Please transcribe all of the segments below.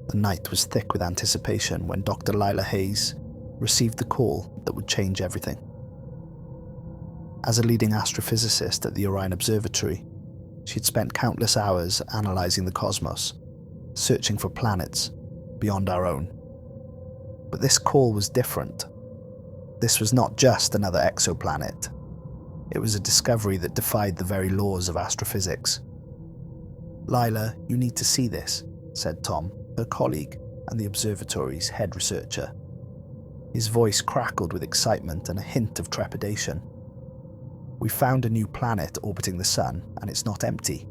The night was thick with anticipation when Dr. Lila Hayes received the call that would change everything. As a leading astrophysicist at the Orion Observatory, she had spent countless hours analysing the cosmos, searching for planets beyond our own. But this call was different. This was not just another exoplanet. It was a discovery that defied the very laws of astrophysics. "Lila, you need to see this," said Tom, her colleague and the observatory's head researcher. His voice crackled with excitement and a hint of trepidation. "We found a new planet orbiting the sun, and it's not empty."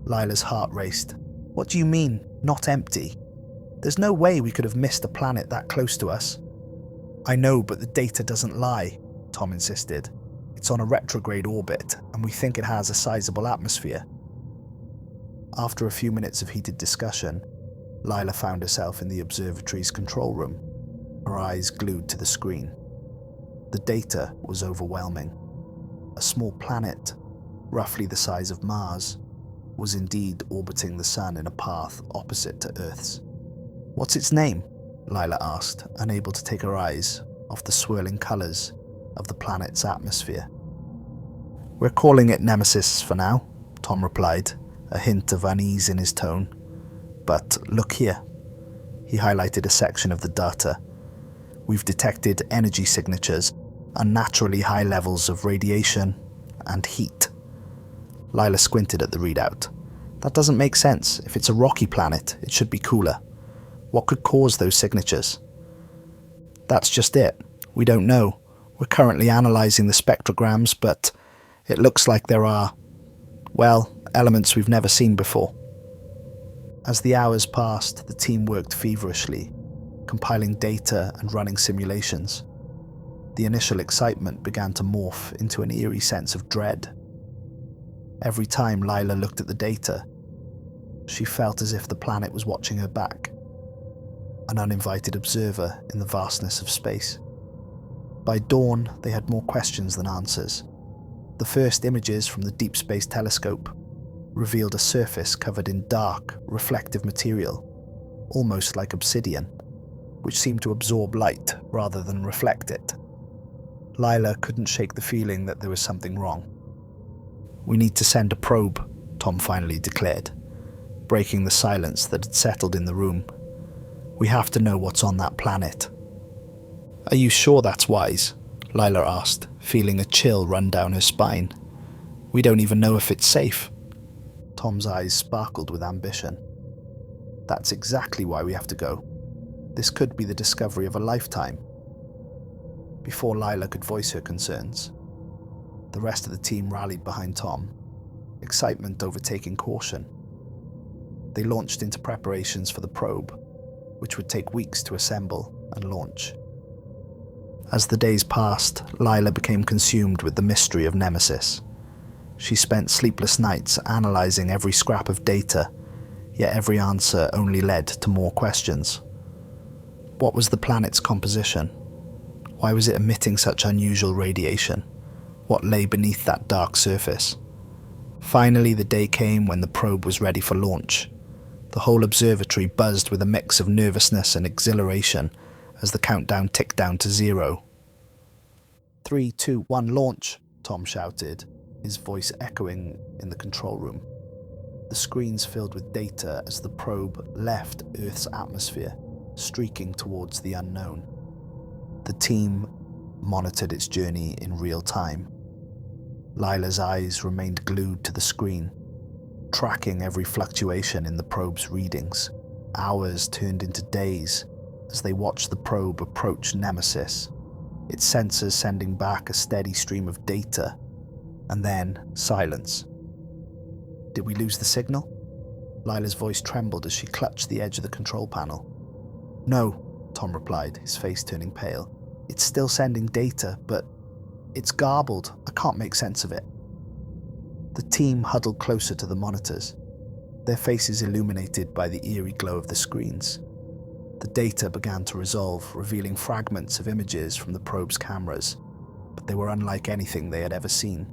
Lila's heart raced. "What do you mean, not empty? There's no way we could have missed a planet that close to us." "I know, but the data doesn't lie," Tom insisted. "It's on a retrograde orbit, and we think it has a sizable atmosphere." After a few minutes of heated discussion, Lila found herself in the observatory's control room, her eyes glued to the screen. The data was overwhelming. A small planet, roughly the size of Mars, was indeed orbiting the sun in a path opposite to Earth's. "What's its name?" Lila asked, unable to take her eyes off the swirling colours of the planet's atmosphere. "We're calling it Nemesis for now," Tom replied, a hint of unease in his tone. "But look here." He highlighted a section of the data. "We've detected energy signatures, unnaturally high levels of radiation and heat." Lila squinted at the readout. "That doesn't make sense. If it's a rocky planet, it should be cooler. What could cause those signatures?" "That's just it. We don't know. We're currently analysing the spectrograms, but it looks like there are, well, elements we've never seen before." As the hours passed, the team worked feverishly, compiling data and running simulations. The initial excitement began to morph into an eerie sense of dread. Every time Lila looked at the data, she felt as if the planet was watching her back, an uninvited observer in the vastness of space. By dawn, they had more questions than answers. The first images from the Deep Space Telescope revealed a surface covered in dark, reflective material, almost like obsidian, which seemed to absorb light rather than reflect it. Lila couldn't shake the feeling that there was something wrong. "We need to send a probe," Tom finally declared, breaking the silence that had settled in the room. "We have to know what's on that planet." "Are you sure that's wise?" Lila asked, feeling a chill run down her spine. "We don't even know if it's safe." Tom's eyes sparkled with ambition. "That's exactly why we have to go. This could be the discovery of a lifetime." Before Lila could voice her concerns, the rest of the team rallied behind Tom, excitement overtaking caution. They launched into preparations for the probe, which would take weeks to assemble and launch. As the days passed, Lila became consumed with the mystery of Nemesis. She spent sleepless nights analysing every scrap of data, yet every answer only led to more questions. What was the planet's composition? Why was it emitting such unusual radiation? What lay beneath that dark surface? Finally, the day came when the probe was ready for launch. The whole observatory buzzed with a mix of nervousness and exhilaration as the countdown ticked down to 0. 3, 2, 1, launch, Tom shouted, his voice echoing in the control room. The screens filled with data as the probe left Earth's atmosphere, streaking towards the unknown. The team monitored its journey in real time. Lila's eyes remained glued to the screen, tracking every fluctuation in the probe's readings. Hours turned into days as they watched the probe approach Nemesis, its sensors sending back a steady stream of data, and then silence. Did we lose the signal? Lila's voice trembled as she clutched the edge of the control panel. No, Tom replied, his face turning pale. It's still sending data, but it's garbled. I can't make sense of it. The team huddled closer to the monitors, their faces illuminated by the eerie glow of the screens. The data began to resolve, revealing fragments of images from the probe's cameras, but they were unlike anything they had ever seen.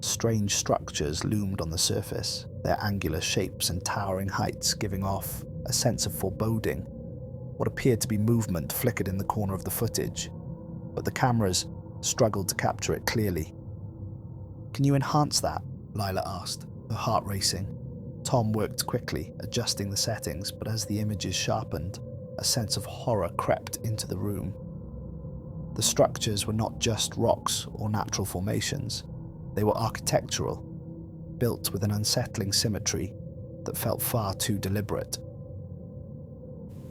Strange structures loomed on the surface, their angular shapes and towering heights giving off A sense of foreboding. What appeared to be movement flickered in the corner of the footage, but the cameras struggled to capture it clearly. "Can you enhance that?" Lila asked, her heart racing. Tom worked quickly, adjusting the settings, but as the images sharpened, a sense of horror crept into the room. The structures were not just rocks or natural formations. They were architectural, built with an unsettling symmetry that felt far too deliberate.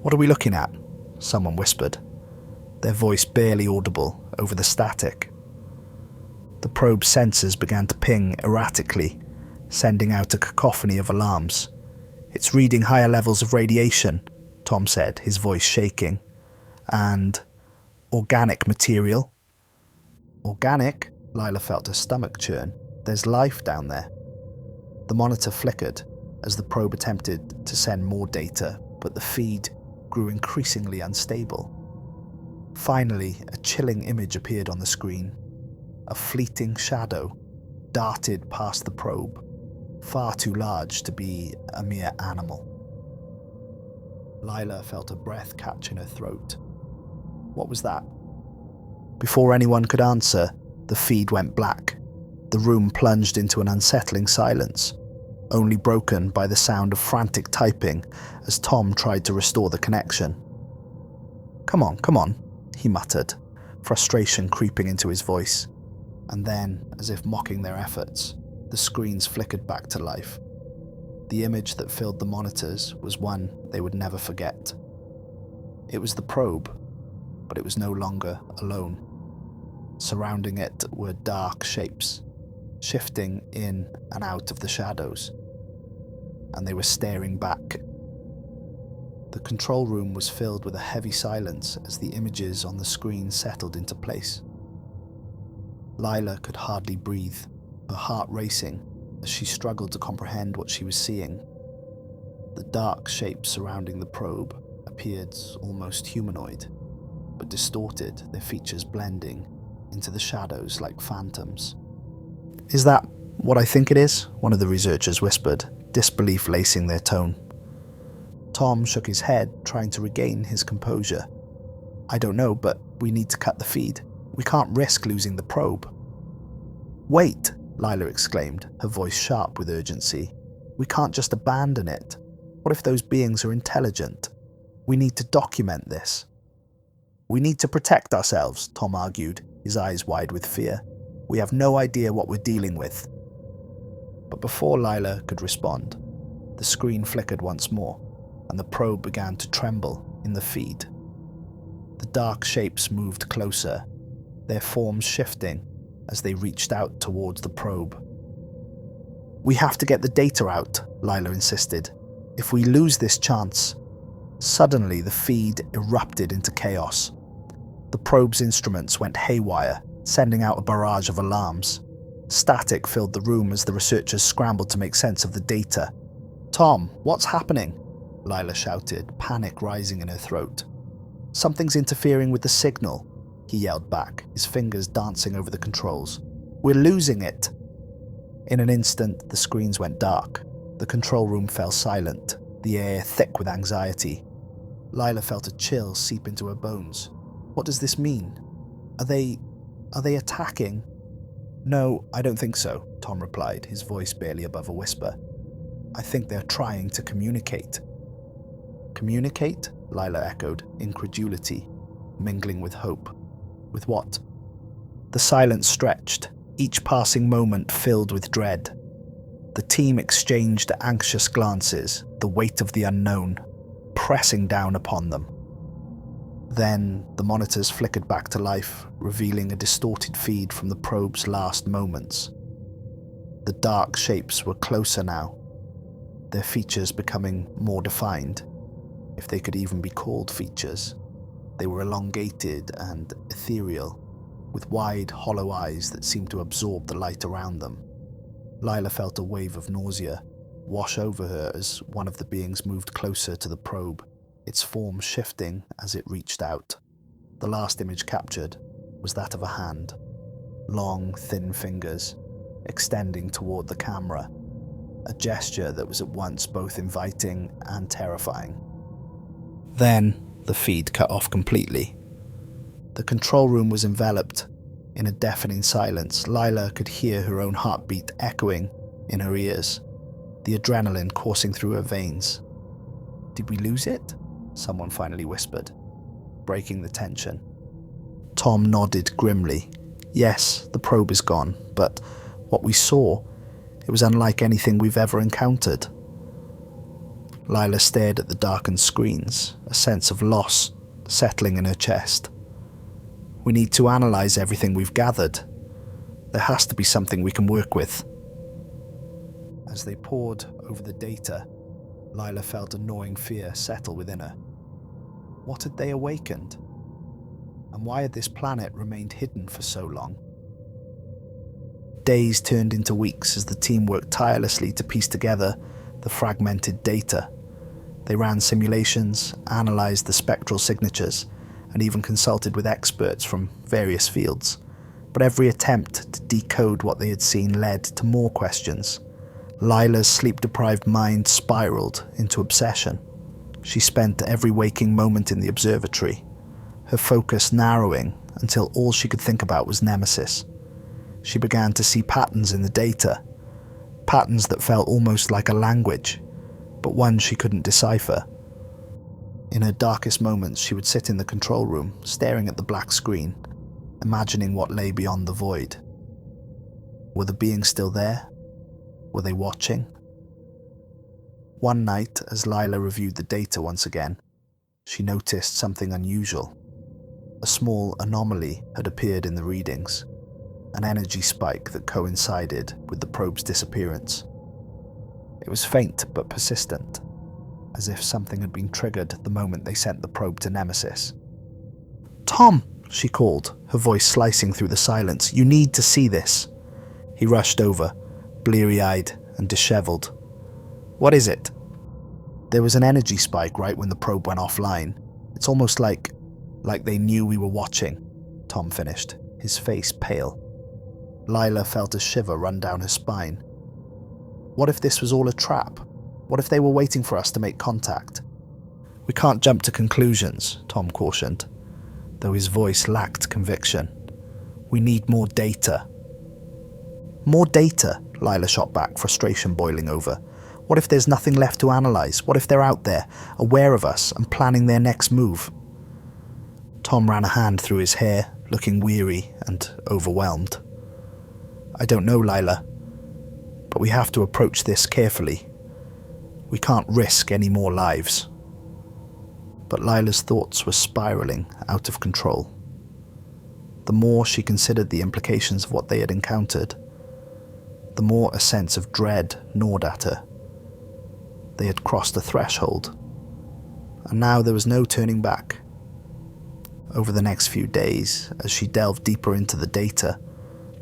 "What are we looking at?" someone whispered, their voice barely audible over the static. The probe's sensors began to ping erratically, sending out a cacophony of alarms. "It's reading higher levels of radiation," Tom said, his voice shaking. "And organic material." "Organic?" Lila felt her stomach churn. "There's life down there." The monitor flickered as the probe attempted to send more data, but the feed grew increasingly unstable. Finally, a chilling image appeared on the screen. A fleeting shadow darted past the probe, far too large to be a mere animal. Lila felt a breath catch in her throat. What was that? Before anyone could answer, the feed went black. The room plunged into an unsettling silence, only broken by the sound of frantic typing as Tom tried to restore the connection. Come on, he muttered, frustration creeping into his voice. And then, as if mocking their efforts, the screens flickered back to life. The image that filled the monitors was one they would never forget. It was the probe, but it was no longer alone. Surrounding it were dark shapes, shifting in and out of the shadows, and they were staring back. The control room was filled with a heavy silence as the images on the screen settled into place. Lila could hardly breathe, her heart racing as she struggled to comprehend what she was seeing. The dark shapes surrounding the probe appeared almost humanoid, but distorted, their features blending into the shadows like phantoms. "Is that what I think it is?" one of the researchers whispered, disbelief lacing their tone. Tom shook his head, trying to regain his composure. "I don't know, but we need to cut the feed. We can't risk losing the probe." "Wait!" Lila exclaimed, her voice sharp with urgency. "We can't just abandon it. What if those beings are intelligent? We need to document this." "We need to protect ourselves," Tom argued, his eyes wide with fear. "We have no idea what we're dealing with." But before Lila could respond, the screen flickered once more, and the probe began to tremble in the feed. The dark shapes moved closer, their forms shifting as they reached out towards the probe. "We have to get the data out," Lila insisted. "If we lose this chance..." Suddenly, the feed erupted into chaos. The probe's instruments went haywire, sending out a barrage of alarms. Static filled the room as the researchers scrambled to make sense of the data. "Tom, what's happening?" Lila shouted, panic rising in her throat. "Something's interfering with the signal," he yelled back, his fingers dancing over the controls. "We're losing it." In an instant, the screens went dark. The control room fell silent, the air thick with anxiety. Lila felt a chill seep into her bones. What does this mean? Are they attacking? "No, I don't think so," Tom replied, his voice barely above a whisper. "I think they're trying to communicate." "Communicate?" Lila echoed, incredulity mingling with hope. "With what?" The silence stretched, each passing moment filled with dread. The team exchanged anxious glances, the weight of the unknown pressing down upon them. Then the monitors flickered back to life, revealing a distorted feed from the probe's last moments. The dark shapes were closer now, their features becoming more defined, if they could even be called features. They were elongated and ethereal, with wide, hollow eyes that seemed to absorb the light around them. Lila felt a wave of nausea wash over her as one of the beings moved closer to the probe, its form shifting as it reached out. The last image captured was that of a hand, long, thin fingers extending toward the camera. a gesture that was at once both inviting and terrifying. Then the feed cut off completely. The control room was enveloped in a deafening silence. Lila could hear her own heartbeat echoing in her ears, the adrenaline coursing through her veins. "Did we lose it?" someone finally whispered, breaking the tension. Tom nodded grimly. "Yes, the probe is gone, but what we saw, it was unlike anything we've ever encountered." Lila stared at the darkened screens, a sense of loss settling in her chest. "We need to analyze everything we've gathered. There has to be something we can work with." As they pored over the data, Lila felt a gnawing fear settle within her. What had they awakened? And why had this planet remained hidden for so long? Days turned into weeks as the team worked tirelessly to piece together the fragmented data. They ran simulations, analyzed the spectral signatures, and even consulted with experts from various fields. But every attempt to decode what they had seen led to more questions. Lila's sleep-deprived mind spiraled into obsession. She spent every waking moment in the observatory, her focus narrowing until all she could think about was Nemesis. She began to see patterns in the data, patterns that felt almost like a language, but one she couldn't decipher. In her darkest moments, she would sit in the control room, staring at the black screen, imagining what lay beyond the void. Were the beings still there? Were they watching? One night, as Lila reviewed the data once again, she noticed something unusual. A small anomaly had appeared in the readings, an energy spike that coincided with the probe's disappearance. It was faint but persistent, as if something had been triggered the moment they sent the probe to Nemesis. "Tom!" she called, her voice slicing through the silence. "You need to see this." He rushed over, bleary-eyed and disheveled. "What is it?" "There was an energy spike right when the probe went offline. It's almost like they knew we were watching," Tom finished, his face pale. Lila felt a shiver run down her spine. What if this was all a trap? What if they were waiting for us to make contact? "We can't jump to conclusions," Tom cautioned, though his voice lacked conviction. "We need more data." "More data?" Lila shot back, frustration boiling over. "What if there's nothing left to analyze? What if they're out there, aware of us and planning their next move?" Tom ran a hand through his hair, looking weary and overwhelmed. "I don't know, Lila, but we have to approach this carefully. We can't risk any more lives." But Lila's thoughts were spiraling out of control. The more she considered the implications of what they had encountered, the more a sense of dread gnawed at her. They had crossed a threshold, and now there was no turning back. Over the next few days, as she delved deeper into the data,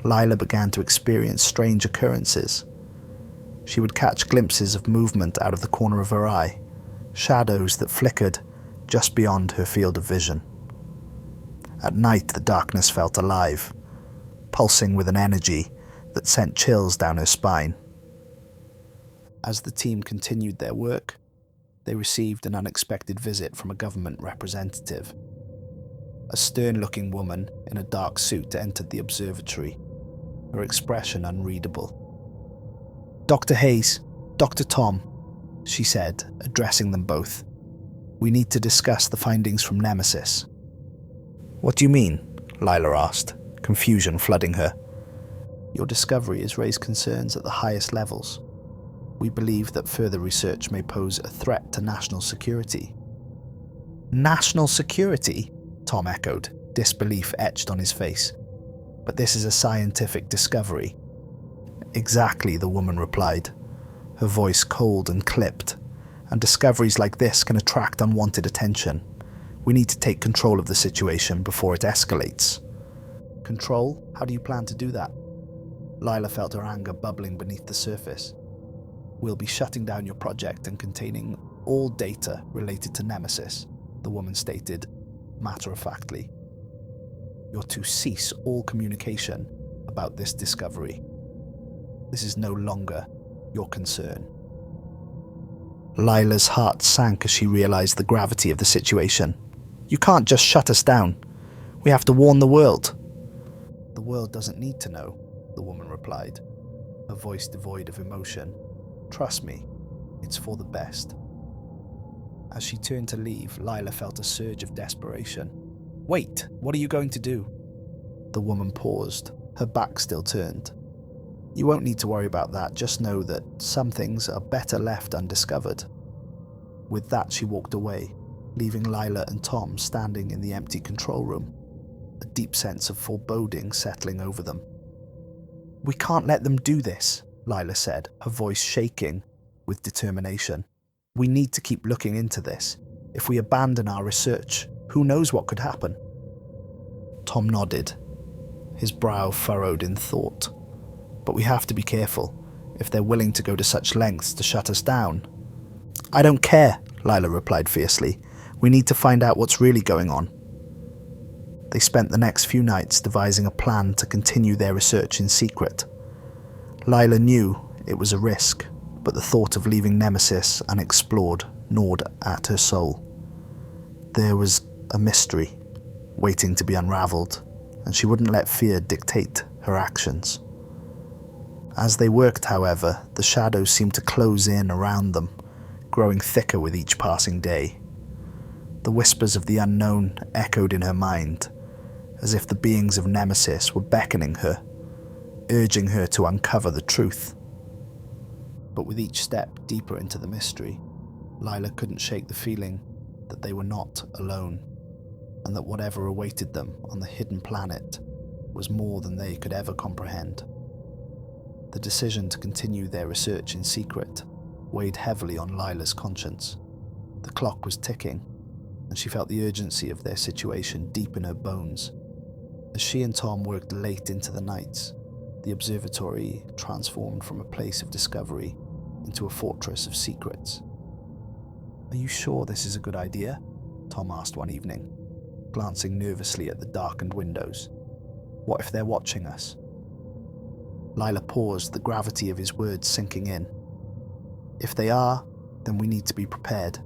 Lila began to experience strange occurrences. She would catch glimpses of movement out of the corner of her eye, shadows that flickered just beyond her field of vision. At night, the darkness felt alive, pulsing with an energy that sent chills down her spine. As the team continued their work, they received an unexpected visit from a government representative. A stern-looking woman in a dark suit entered the observatory, her expression unreadable. "Dr. Hayes, Dr. Tom," she said, addressing them both. "We need to discuss the findings from Nemesis." "What do you mean?" Lila asked, confusion flooding her. "Your discovery has raised concerns at the highest levels. We believe that further research may pose a threat to national security." "National security?" Tom echoed, disbelief etched on his face. "But this is a scientific discovery." "Exactly," the woman replied, her voice cold and clipped. "And discoveries like this can attract unwanted attention. We need to take control of the situation before it escalates." "Control? How do you plan to do that?" Lila felt her anger bubbling beneath the surface. "We'll be shutting down your project and containing all data related to Nemesis," the woman stated, matter-of-factly. "You're to cease all communication about this discovery. This is no longer your concern. Lila's heart sank as she realized the gravity of the situation. You can't just shut us down. We have to warn the world. The world doesn't need to know, the woman replied, her voice devoid of emotion. Trust me, it's for the best. As she turned to leave, Lila felt a surge of desperation. Wait, what are you going to do? The woman paused, her back still turned. You won't need to worry about that, just know that some things are better left undiscovered. With that, she walked away, leaving Lila and Tom standing in the empty control room, a deep sense of foreboding settling over them. We can't let them do this, Lila said, her voice shaking with determination. We need to keep looking into this. If we abandon our research, who knows what could happen? Tom nodded, his brow furrowed in thought. But we have to be careful if they're willing to go to such lengths to shut us down. I don't care, Lila replied fiercely. We need to find out what's really going on. They spent the next few nights devising a plan to continue their research in secret. Lila knew it was a risk, but the thought of leaving Nemesis unexplored gnawed at her soul. There was a mystery waiting to be unraveled, and she wouldn't let fear dictate her actions. As they worked, however, the shadows seemed to close in around them, growing thicker with each passing day. The whispers of the unknown echoed in her mind, as if the beings of Nemesis were beckoning her, urging her to uncover the truth. But with each step deeper into the mystery, Lila couldn't shake the feeling that they were not alone, and that whatever awaited them on the hidden planet was more than they could ever comprehend. The decision to continue their research in secret weighed heavily on Lila's conscience. The clock was ticking, and she felt the urgency of their situation deep in her bones. As she and Tom worked late into the nights, the observatory transformed from a place of discovery into a fortress of secrets. Are you sure this is a good idea? Tom asked one evening, glancing nervously at the darkened windows. What if they're watching us? Lila paused, the gravity of his words sinking in. If they are, then we need to be prepared.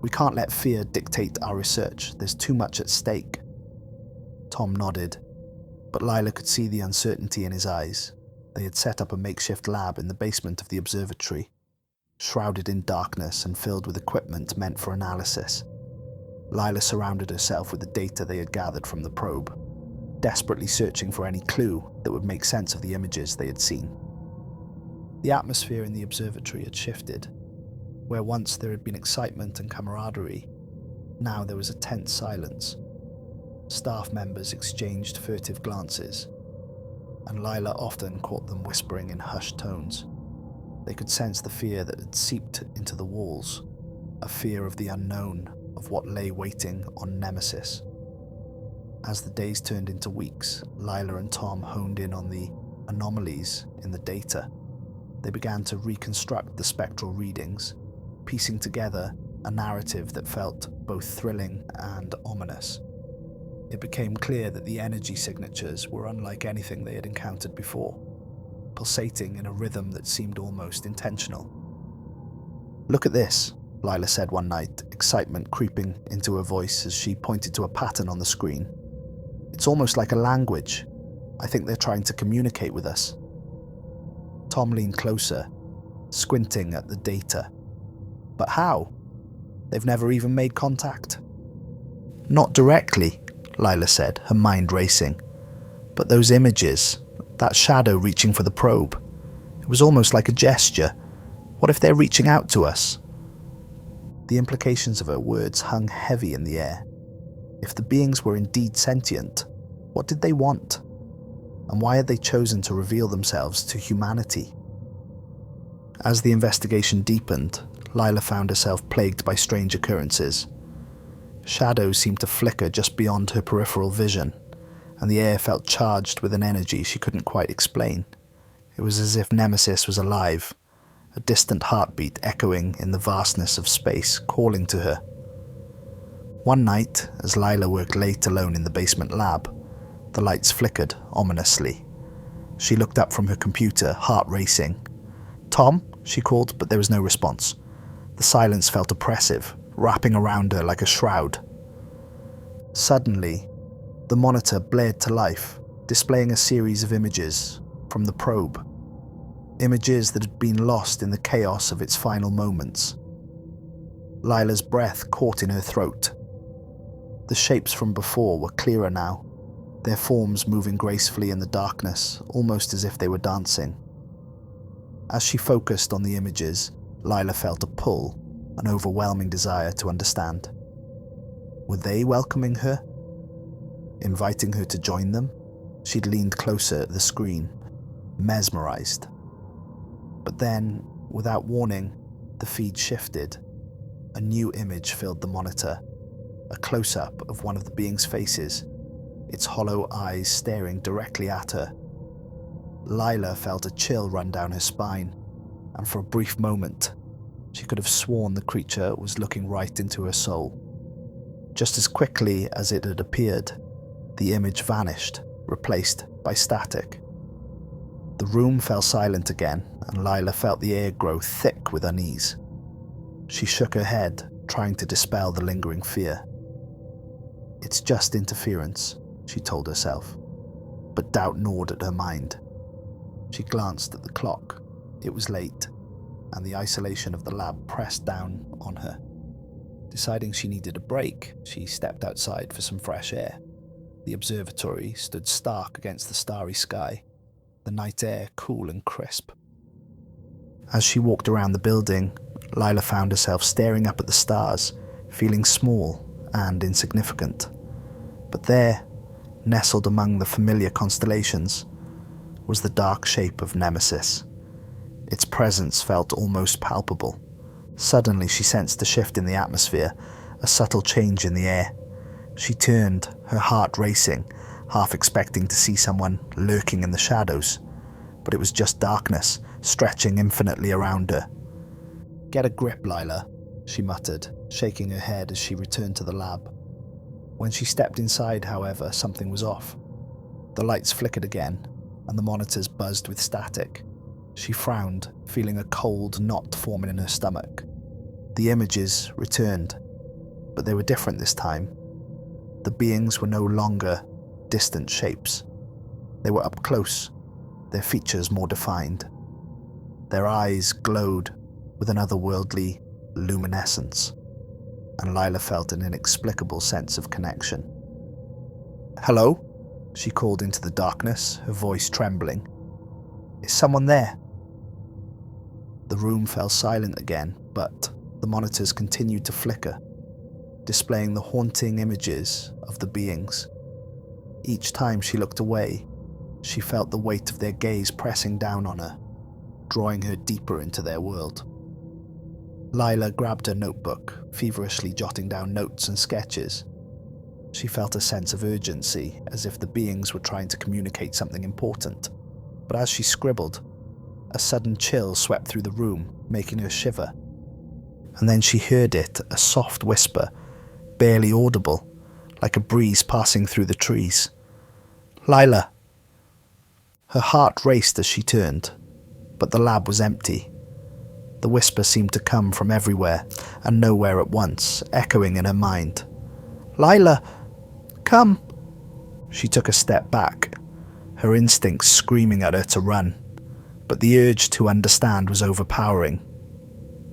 We can't let fear dictate our research. There's too much at stake. Tom nodded, but Lila could see the uncertainty in his eyes. They had set up a makeshift lab in the basement of the observatory, shrouded in darkness and filled with equipment meant for analysis. Lila surrounded herself with the data they had gathered from the probe, desperately searching for any clue that would make sense of the images they had seen. The atmosphere in the observatory had shifted. Where once there had been excitement and camaraderie, now there was a tense silence. Staff members exchanged furtive glances, and Lila often caught them whispering in hushed tones. They could sense the fear that had seeped into the walls, a fear of the unknown, of what lay waiting on Nemesis. As the days turned into weeks, Lila and Tom honed in on the anomalies in the data. They began to reconstruct the spectral readings, piecing together a narrative that felt both thrilling and ominous. It became clear that the energy signatures were unlike anything they had encountered before, pulsating in a rhythm that seemed almost intentional. Look at this, Lila said one night, excitement creeping into her voice as she pointed to a pattern on the screen. It's almost like a language. I think they're trying to communicate with us. Tom leaned closer, squinting at the data. But how? They've never even made contact. Not directly, Lila said, her mind racing. But those images, that shadow reaching for the probe, it was almost like a gesture. What if they're reaching out to us? The implications of her words hung heavy in the air. If the beings were indeed sentient, what did they want? And why had they chosen to reveal themselves to humanity? As the investigation deepened, Lila found herself plagued by strange occurrences. Shadows seemed to flicker just beyond her peripheral vision, and the air felt charged with an energy she couldn't quite explain. It was as if Nemesis was alive, a distant heartbeat echoing in the vastness of space, calling to her. One night, as Lila worked late alone in the basement lab, the lights flickered ominously. She looked up from her computer, heart racing. "Tom?" she called, but there was no response. The silence felt oppressive, wrapping around her like a shroud. Suddenly, the monitor blared to life, displaying a series of images from the probe. Images that had been lost in the chaos of its final moments. Lila's breath caught in her throat. The shapes from before were clearer now, their forms moving gracefully in the darkness, almost as if they were dancing. As she focused on the images, Lila felt a pull, an overwhelming desire to understand. Were they welcoming her? Inviting her to join them? She'd leaned closer at the screen, mesmerized. But then, without warning, the feed shifted. A new image filled the monitor, a close-up of one of the being's faces, its hollow eyes staring directly at her. Lila felt a chill run down her spine, and for a brief moment, she could have sworn the creature was looking right into her soul. Just as quickly as it had appeared, the image vanished, replaced by static. The room fell silent again, and Lila felt the air grow thick with unease. She shook her head, trying to dispel the lingering fear. "It's just interference," she told herself, but doubt gnawed at her mind. She glanced at the clock. It was late, and the isolation of the lab pressed down on her. Deciding she needed a break, she stepped outside for some fresh air. The observatory stood stark against the starry sky, the night air cool and crisp. As she walked around the building, Lila found herself staring up at the stars, feeling small and insignificant. But there, nestled among the familiar constellations, was the dark shape of Nemesis. Its presence felt almost palpable. Suddenly she sensed a shift in the atmosphere, a subtle change in the air. She turned, her heart racing, half expecting to see someone lurking in the shadows. But it was just darkness, stretching infinitely around her. "Get a grip, Lila," she muttered, shaking her head as she returned to the lab. When she stepped inside, however, something was off. The lights flickered again, and the monitors buzzed with static. She frowned, feeling a cold knot forming in her stomach. The images returned, but they were different this time. The beings were no longer distant shapes. They were up close, their features more defined. Their eyes glowed with an otherworldly luminescence, and Lila felt an inexplicable sense of connection. "Hello?" she called into the darkness, her voice trembling. "Is someone there?" The room fell silent again, but the monitors continued to flicker, displaying the haunting images of the beings. Each time she looked away, she felt the weight of their gaze pressing down on her, drawing her deeper into their world. Lila grabbed her notebook, feverishly jotting down notes and sketches. She felt a sense of urgency, as if the beings were trying to communicate something important. But as she scribbled, a sudden chill swept through the room, making her shiver. And then she heard it, a soft whisper, barely audible, like a breeze passing through the trees. "Lila!" Her heart raced as she turned, but the lab was empty. The whisper seemed to come from everywhere and nowhere at once, echoing in her mind. "Lila, come!" She took a step back, her instincts screaming at her to run, but the urge to understand was overpowering.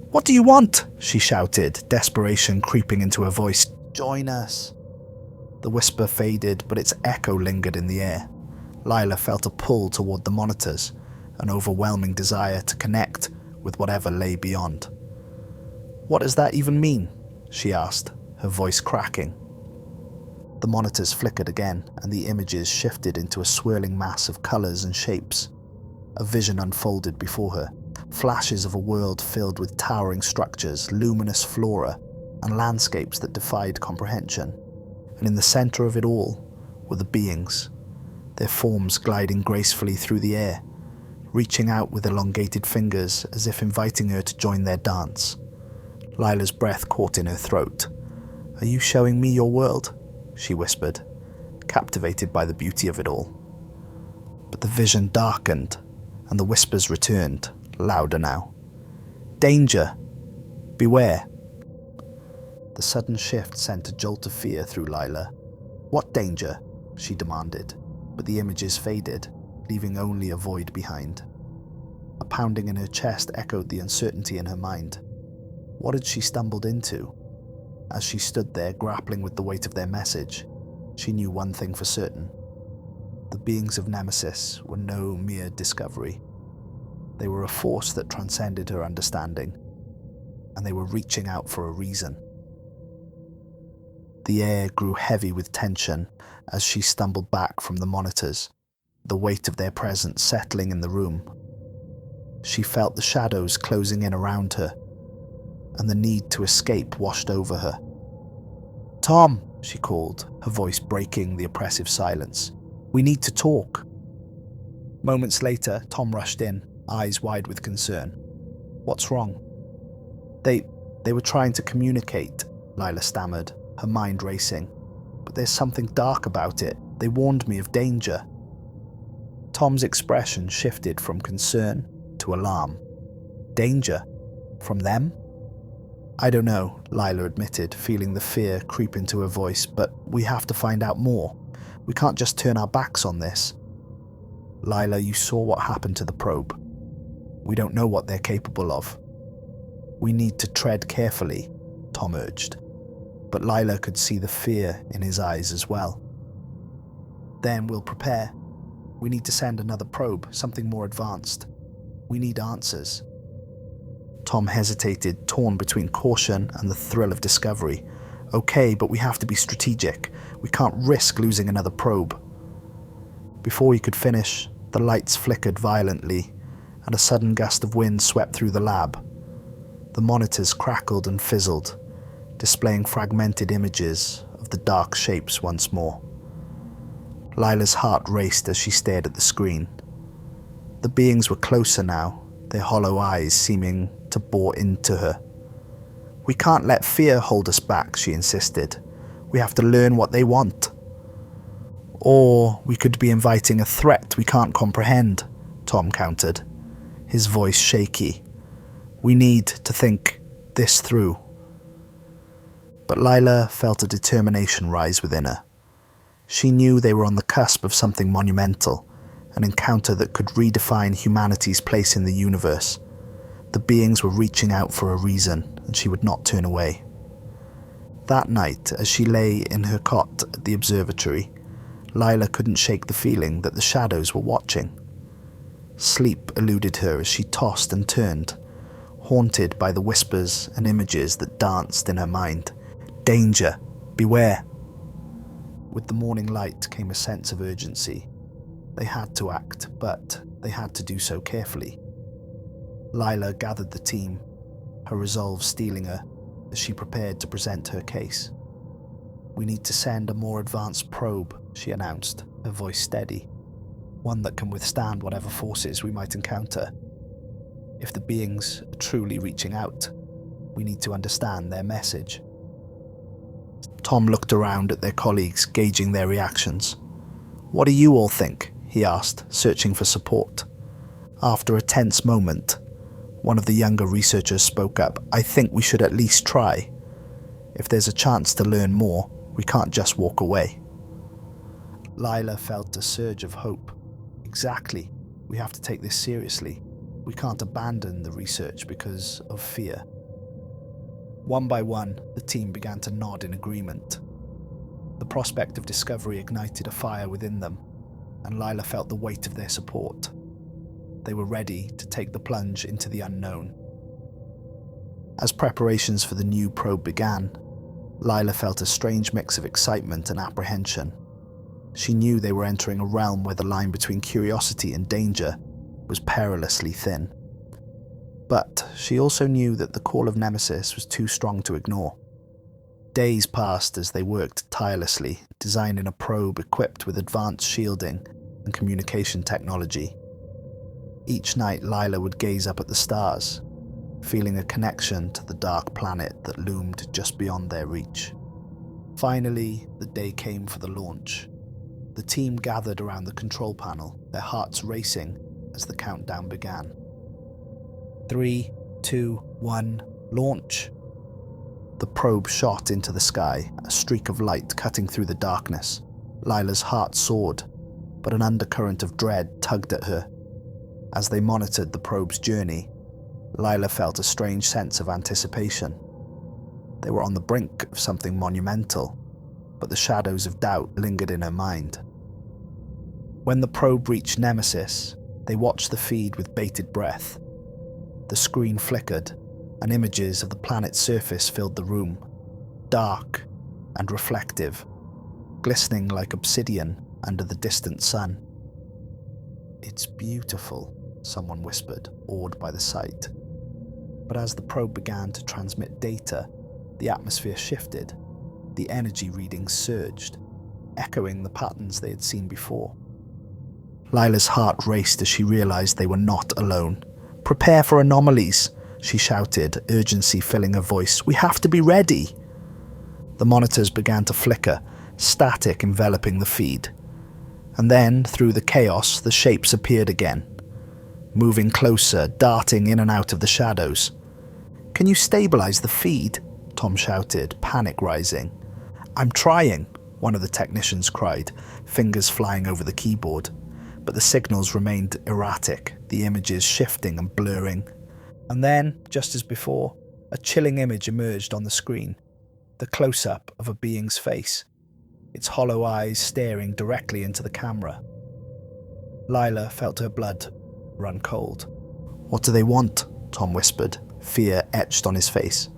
"What do you want?" she shouted, desperation creeping into her voice. "Join us." The whisper faded, but its echo lingered in the air. Lila felt a pull toward the monitors, an overwhelming desire to connect with whatever lay beyond. "What does that even mean?" she asked, her voice cracking. The monitors flickered again, and the images shifted into a swirling mass of colors and shapes. A vision unfolded before her, flashes of a world filled with towering structures, luminous flora, and landscapes that defied comprehension. And in the center of it all were the beings, their forms gliding gracefully through the air, reaching out with elongated fingers as if inviting her to join their dance. Lila's breath caught in her throat. "Are you showing me your world?" she whispered, captivated by the beauty of it all. But the vision darkened, and the whispers returned, louder now. Danger! Beware! The sudden shift sent a jolt of fear through Lila. What danger? She demanded, but the images faded, leaving only a void behind. A pounding in her chest echoed the uncertainty in her mind. What had she stumbled into? As she stood there grappling with the weight of their message, she knew one thing for certain. The beings of Nemesis were no mere discovery. They were a force that transcended her understanding, and they were reaching out for a reason. The air grew heavy with tension as she stumbled back from the monitors, the weight of their presence settling in the room. She felt the shadows closing in around her, and the need to escape washed over her. "Tom," she called, her voice breaking the oppressive silence. "We need to talk." Moments later, Tom rushed in, eyes wide with concern. "What's wrong?" They were trying to communicate," Lila stammered, her mind racing. "But there's something dark about it. They warned me of danger." Tom's expression shifted from concern to alarm. Danger? From them? "I don't know," Lila admitted, feeling the fear creep into her voice, "but we have to find out more. We can't just turn our backs on this." "Lila, you saw what happened to the probe. We don't know what they're capable of." "We need to tread carefully," Tom urged, but Lila could see the fear in his eyes as well. "Then we'll prepare. We need to send another probe, something more advanced. We need answers." Tom hesitated, torn between caution and the thrill of discovery. "Okay, but we have to be strategic. We can't risk losing another probe." Before he could finish, the lights flickered violently, and a sudden gust of wind swept through the lab. The monitors crackled and fizzled, displaying fragmented images of the dark shapes once more. Lila's heart raced as she stared at the screen. The beings were closer now, their hollow eyes seeming to bore into her. "We can't let fear hold us back," she insisted. "We have to learn what they want." "Or we could be inviting a threat we can't comprehend," Tom countered, his voice shaky. "We need to think this through." But Lila felt a determination rise within her. She knew they were on the cusp of something monumental, an encounter that could redefine humanity's place in the universe. The beings were reaching out for a reason, and she would not turn away. That night, as she lay in her cot at the observatory, Lila couldn't shake the feeling that the shadows were watching. Sleep eluded her as she tossed and turned, haunted by the whispers and images that danced in her mind. Danger! Beware! With the morning light came a sense of urgency. They had to act, but they had to do so carefully. Lila gathered the team, her resolve steeling her as she prepared to present her case. "We need to send a more advanced probe," she announced, her voice steady. "One that can withstand whatever forces we might encounter. If the beings are truly reaching out, we need to understand their message." Tom looked around at their colleagues, gauging their reactions. "What do you all think?" he asked, searching for support. After a tense moment, one of the younger researchers spoke up. "I think we should at least try. If there's a chance to learn more, we can't just walk away." Lila felt a surge of hope. "Exactly. We have to take this seriously. We can't abandon the research because of fear." One by one, the team began to nod in agreement. The prospect of discovery ignited a fire within them, and Lila felt the weight of their support. They were ready to take the plunge into the unknown. As preparations for the new probe began, Lila felt a strange mix of excitement and apprehension. She knew they were entering a realm where the line between curiosity and danger was perilously thin. But she also knew that the call of Nemesis was too strong to ignore. Days passed as they worked tirelessly, designing a probe equipped with advanced shielding and communication technology. Each night, Lila would gaze up at the stars, feeling a connection to the dark planet that loomed just beyond their reach. Finally, the day came for the launch. The team gathered around the control panel, their hearts racing as the countdown began. 3, 2, 1, launch. The probe shot into the sky, a streak of light cutting through the darkness. Lila's heart soared, but an undercurrent of dread tugged at her. As they monitored the probe's journey, Lila felt a strange sense of anticipation. They were on the brink of something monumental, but the shadows of doubt lingered in her mind. When the probe reached Nemesis, they watched the feed with bated breath. The screen flickered, and images of the planet's surface filled the room, dark and reflective, glistening like obsidian under the distant sun. "It's beautiful," someone whispered, awed by the sight. But as the probe began to transmit data, the atmosphere shifted. The energy readings surged, echoing the patterns they had seen before. Lila's heart raced as she realized they were not alone. "Prepare for anomalies," she shouted, urgency filling her voice. "We have to be ready." The monitors began to flicker, static enveloping the feed. And then, through the chaos, the shapes appeared again, moving closer, darting in and out of the shadows. "Can you stabilize the feed?" Tom shouted, panic rising. "I'm trying," one of the technicians cried, fingers flying over the keyboard. But the signals remained erratic, the images shifting and blurring. And then, just as before, a chilling image emerged on the screen, the close-up of a being's face, its hollow eyes staring directly into the camera. Lila felt her blood run cold. "What do they want?" Tom whispered, fear etched on his face.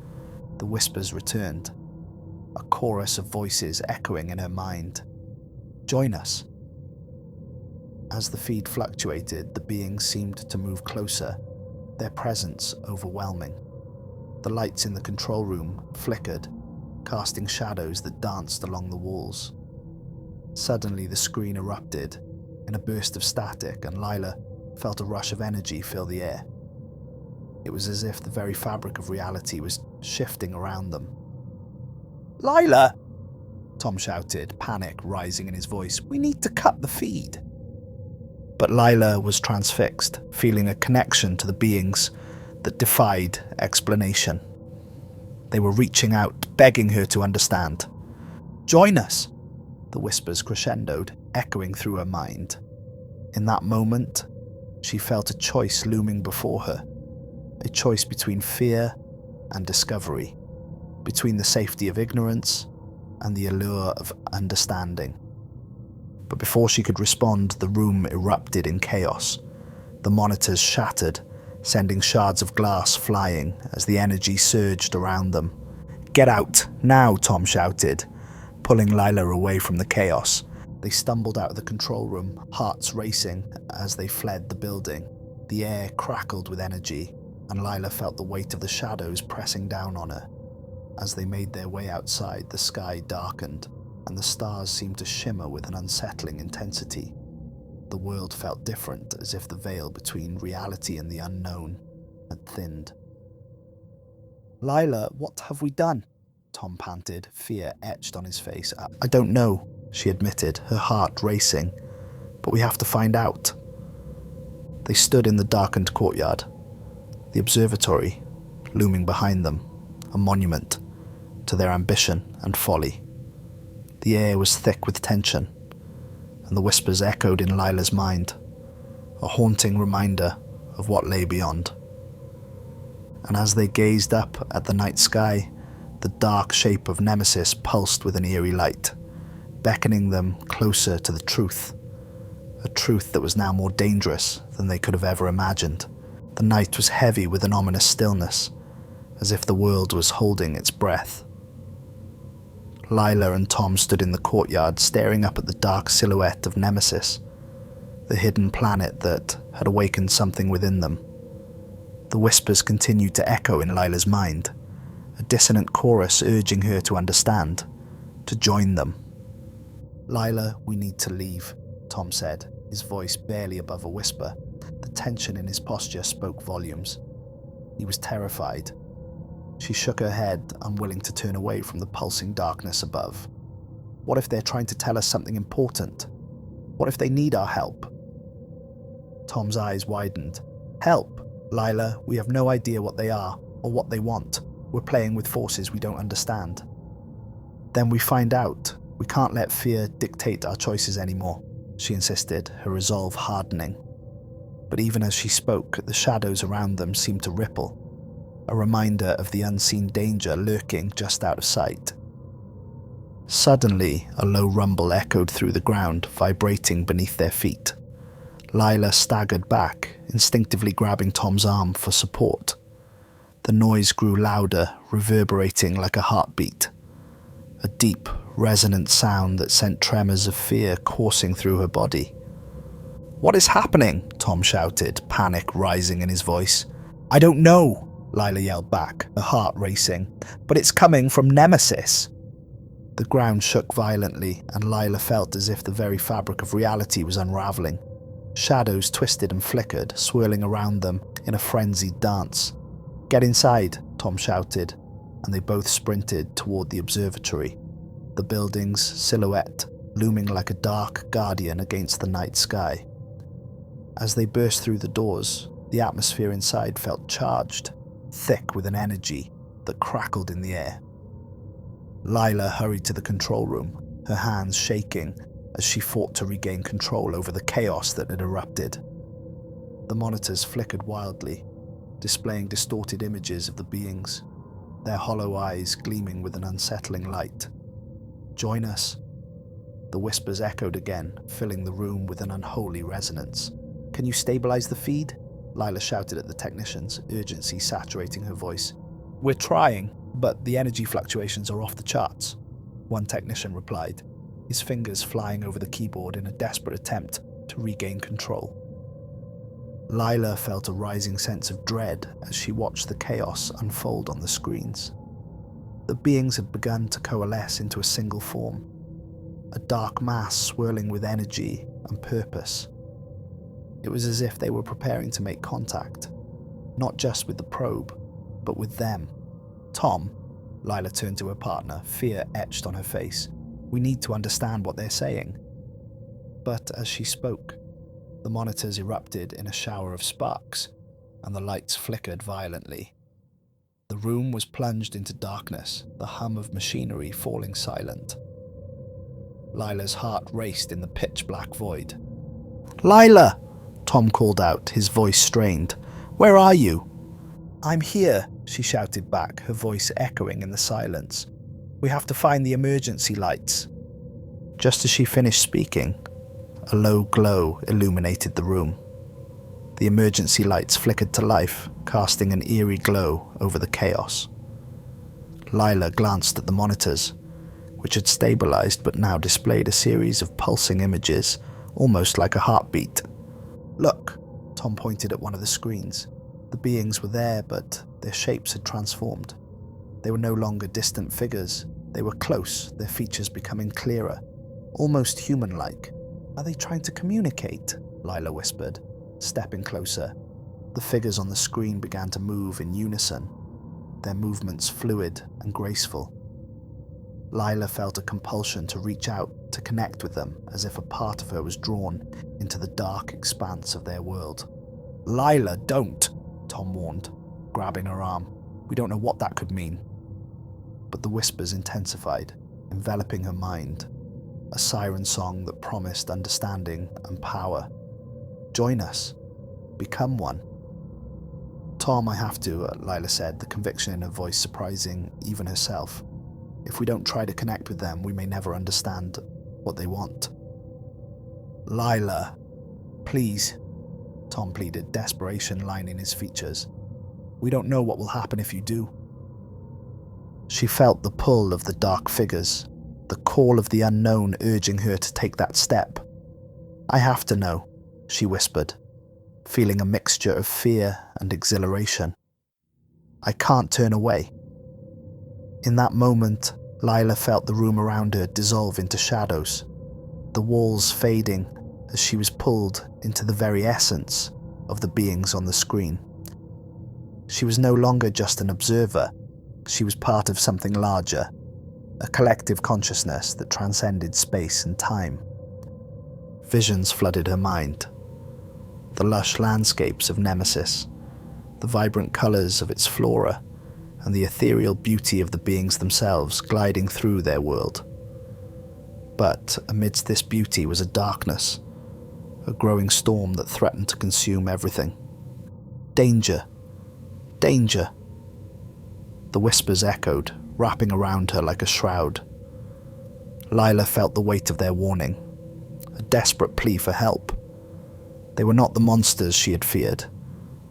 The whispers returned, a chorus of voices echoing in her mind. "Join us." As the feed fluctuated, the beings seemed to move closer, their presence overwhelming. The lights in the control room flickered, casting shadows that danced along the walls. Suddenly the screen erupted in a burst of static, and Lila felt a rush of energy fill the air. It was as if the very fabric of reality was shifting around them. "Lila!" Tom shouted, panic rising in his voice. "We need to cut the feed." But Lila was transfixed, feeling a connection to the beings that defied explanation. They were reaching out, begging her to understand. "Join us!" The whispers crescendoed, echoing through her mind. In that moment, she felt a choice looming before her. A choice between fear and discovery, between the safety of ignorance and the allure of understanding. But before she could respond, the room erupted in chaos. The monitors shattered, sending shards of glass flying as the energy surged around them. "Get out, now!" Tom shouted, pulling Lila away from the chaos. They stumbled out of the control room, hearts racing as they fled the building. The air crackled with energy, and Lila felt the weight of the shadows pressing down on her. As they made their way outside, the sky darkened, and the stars seemed to shimmer with an unsettling intensity. The world felt different, as if the veil between reality and the unknown had thinned. "Lila, what have we done?" Tom panted, fear etched on his face. I don't know," she admitted, her heart racing. "But we have to find out." They stood in the darkened courtyard, the observatory looming behind them, a monument to their ambition and folly. The air was thick with tension, and the whispers echoed in Lila's mind, a haunting reminder of what lay beyond. And as they gazed up at the night sky, the dark shape of Nemesis pulsed with an eerie light, beckoning them closer to the truth, a truth that was now more dangerous than they could have ever imagined. The night was heavy with an ominous stillness, as if the world was holding its breath. Lila and Tom stood in the courtyard, staring up at the dark silhouette of Nemesis, the hidden planet that had awakened something within them. The whispers continued to echo in Lila's mind, a dissonant chorus urging her to understand, to join them. "Lila, we need to leave," Tom said, his voice barely above a whisper. The tension in his posture spoke volumes. He was terrified. She shook her head, unwilling to turn away from the pulsing darkness above. What if they're trying to tell us something important? What if they need our help? Tom's eyes widened. "Help? Lila, we have no idea what they are or what they want. We're playing with forces we don't understand. Then we find out. We can't let fear dictate our choices anymore, she insisted, her resolve hardening. But even as she spoke, the shadows around them seemed to ripple, a reminder of the unseen danger lurking just out of sight. Suddenly, a low rumble echoed through the ground, vibrating beneath their feet. Lila staggered back, instinctively grabbing Tom's arm for support. The noise grew louder, reverberating like a heartbeat. A deep, resonant sound that sent tremors of fear coursing through her body. "What is happening?" Tom shouted, panic rising in his voice. "I don't know," Lila yelled back, her heart racing. "But it's coming from Nemesis." The ground shook violently, and Lila felt as if the very fabric of reality was unraveling. Shadows twisted and flickered, swirling around them in a frenzied dance. "Get inside," Tom shouted, and they both sprinted toward the observatory, the building's silhouette looming like a dark guardian against the night sky. As they burst through the doors, the atmosphere inside felt charged, thick with an energy that crackled in the air. Lila hurried to the control room, her hands shaking as she fought to regain control over the chaos that had erupted. The monitors flickered wildly, displaying distorted images of the beings, their hollow eyes gleaming with an unsettling light. "Join us." The whispers echoed again, filling the room with an unholy resonance. "Can you stabilize the feed?" Lila shouted at the technicians, urgency saturating her voice. "We're trying, but the energy fluctuations are off the charts," one technician replied, his fingers flying over the keyboard in a desperate attempt to regain control. Lila felt a rising sense of dread as she watched the chaos unfold on the screens. The beings had begun to coalesce into a single form, a dark mass swirling with energy and purpose. It was as if they were preparing to make contact, not just with the probe, but with them. "Tom," Lila turned to her partner, fear etched on her face. "We need to understand what they're saying." But as she spoke, the monitors erupted in a shower of sparks, and the lights flickered violently. The room was plunged into darkness, the hum of machinery falling silent. Lila's heart raced in the pitch-black void. "Lila!" Tom called out, his voice strained. "Where are you?" "I'm here," she shouted back, her voice echoing in the silence. "We have to find the emergency lights." Just as she finished speaking, a low glow illuminated the room. The emergency lights flickered to life, casting an eerie glow over the chaos. Lila glanced at the monitors, which had stabilized but now displayed a series of pulsing images, almost like a heartbeat. "Look," Tom pointed at one of the screens. The beings were there, but their shapes had transformed. They were no longer distant figures. They were close, their features becoming clearer, almost human-like. "Are they trying to communicate?" Lila whispered, stepping closer. The figures on the screen began to move in unison, their movements fluid and graceful. Lila felt a compulsion to reach out, to connect with them, as if a part of her was drawn into the dark expanse of their world. "Lila, don't!" Tom warned, grabbing her arm. "We don't know what that could mean." But the whispers intensified, enveloping her mind, a siren song that promised understanding and power. "Join us. Become one." "Tom, I have to," Lila said, the conviction in her voice surprising even herself. "If we don't try to connect with them, we may never understand what they want." "Lila, please," Tom pleaded, desperation lining his features. "We don't know what will happen if you do." She felt the pull of the dark figures, the call of the unknown urging her to take that step. "I have to know," she whispered, feeling a mixture of fear and exhilaration. "I can't turn away." In that moment, Lila felt the room around her dissolve into shadows, the walls fading as she was pulled into the very essence of the beings on the screen. She was no longer just an observer, she was part of something larger, a collective consciousness that transcended space and time. Visions flooded her mind. The lush landscapes of Nemesis, the vibrant colours of its flora, and the ethereal beauty of the beings themselves gliding through their world. But amidst this beauty was a darkness, a growing storm that threatened to consume everything. Danger! Danger! The whispers echoed, wrapping around her like a shroud. Lila felt the weight of their warning, a desperate plea for help. They were not the monsters she had feared.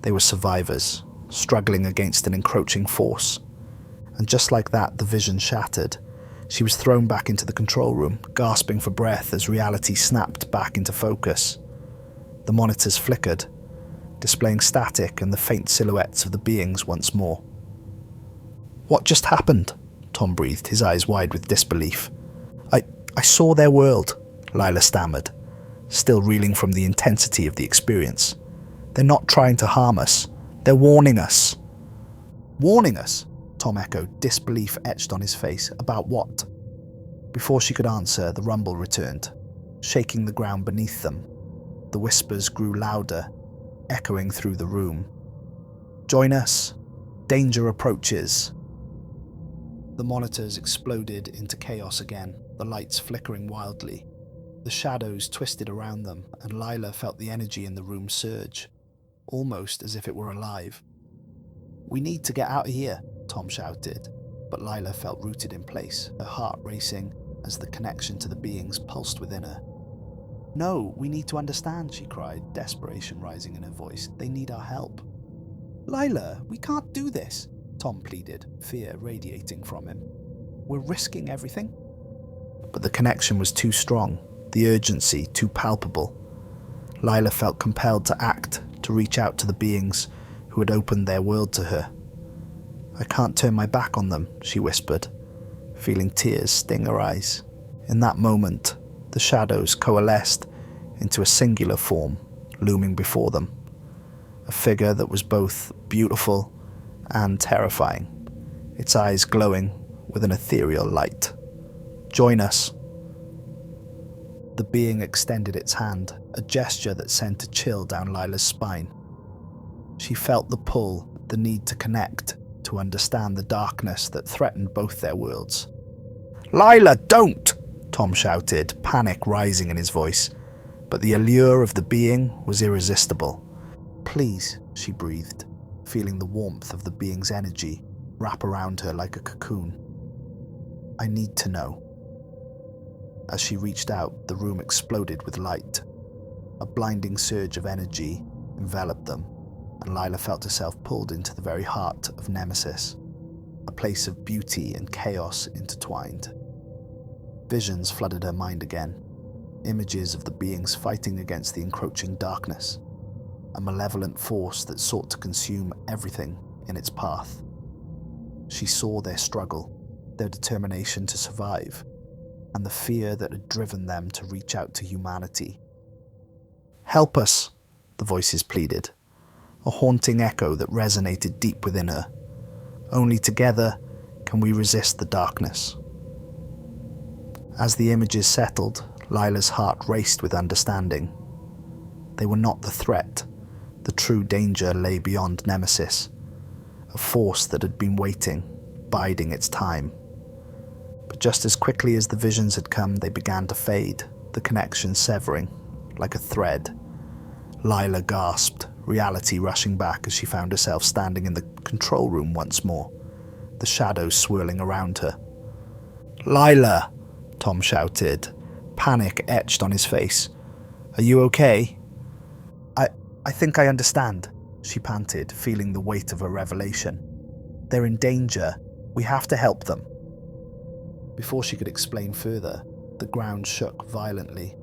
They were survivors, struggling against an encroaching force. And just like that, the vision shattered. She was thrown back into the control room, gasping for breath as reality snapped back into focus. The monitors flickered, displaying static and the faint silhouettes of the beings once more. "What just happened?" Tom breathed, his eyes wide with disbelief. I saw their world," Lila stammered, still reeling from the intensity of the experience. "They're not trying to harm us. They're warning us." "Warning us?" Tom echoed, disbelief etched on his face. "About what?" Before she could answer, the rumble returned, shaking the ground beneath them. The whispers grew louder, echoing through the room. "Join us. Danger approaches." The monitors exploded into chaos again, the lights flickering wildly. The shadows twisted around them, and Lila felt the energy in the room surge, almost as if it were alive. "We need to get out of here," Tom shouted, but Lila felt rooted in place, her heart racing as the connection to the beings pulsed within her. "No, we need to understand," she cried, desperation rising in her voice. "They need our help." "Lila, we can't do this," Tom pleaded, fear radiating from him. "We're risking everything." But the connection was too strong, the urgency too palpable. Lila felt compelled to act, to reach out to the beings who had opened their world to her. "I can't turn my back on them," she whispered, feeling tears sting her eyes. In that moment, the shadows coalesced into a singular form looming before them, a figure that was both beautiful and terrifying, its eyes glowing with an ethereal light. "Join us." The being extended its hand, a gesture that sent a chill down Lila's spine. She felt the pull, the need to connect, to understand the darkness that threatened both their worlds. "Lila, don't!" Tom shouted, panic rising in his voice. But the allure of the being was irresistible. "Please," she breathed, feeling the warmth of the being's energy wrap around her like a cocoon. "I need to know." As she reached out, the room exploded with light. A blinding surge of energy enveloped them, and Lila felt herself pulled into the very heart of Nemesis, a place of beauty and chaos intertwined. Visions flooded her mind again, images of the beings fighting against the encroaching darkness, a malevolent force that sought to consume everything in its path. She saw their struggle, their determination to survive, and the fear that had driven them to reach out to humanity. "Help us," the voices pleaded, a haunting echo that resonated deep within her. "Only together can we resist the darkness." As the images settled, Lila's heart raced with understanding. They were not the threat. The true danger lay beyond Nemesis, a force that had been waiting, biding its time. But just as quickly as the visions had come, they began to fade, the connection severing, like a thread. Lila gasped, reality rushing back as she found herself standing in the control room once more, the shadows swirling around her. "Lila!" Tom shouted, panic etched on his face. "Are you okay?" I think I understand," she panted, feeling the weight of her revelation. "They're in danger. We have to help them." Before she could explain further, the ground shook violently,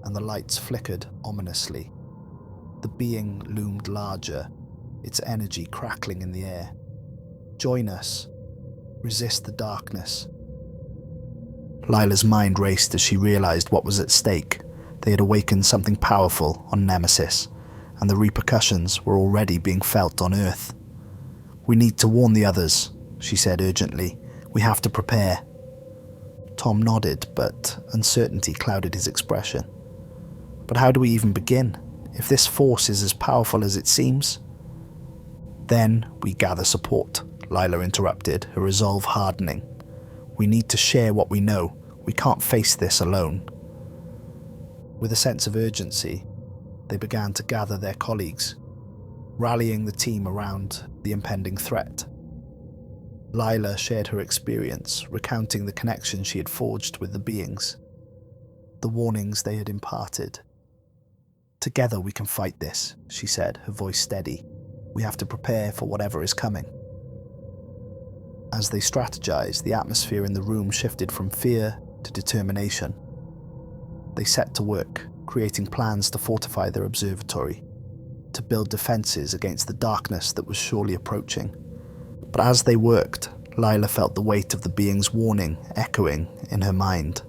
and the lights flickered ominously. The being loomed larger, its energy crackling in the air. "Join us. Resist the darkness." Lila's mind raced as she realized what was at stake. They had awakened something powerful on Nemesis, and the repercussions were already being felt on Earth. "We need to warn the others," she said urgently. "We have to prepare." Tom nodded, but uncertainty clouded his expression. "But how do we even begin? If this force is as powerful as it seems?" Then we gather support, Lila interrupted, her resolve hardening. We need to share what we know. We can't face this alone. With a sense of urgency, they began to gather their colleagues, rallying the team around the impending threat. Lila shared her experience, recounting the connection she had forged with the beings, the warnings they had imparted. "Together we can fight this," she said, her voice steady. "We have to prepare for whatever is coming." As they strategized, the atmosphere in the room shifted from fear to determination. They set to work, creating plans to fortify their observatory, to build defenses against the darkness that was surely approaching. But as they worked, Lila felt the weight of the being's warning echoing in her mind.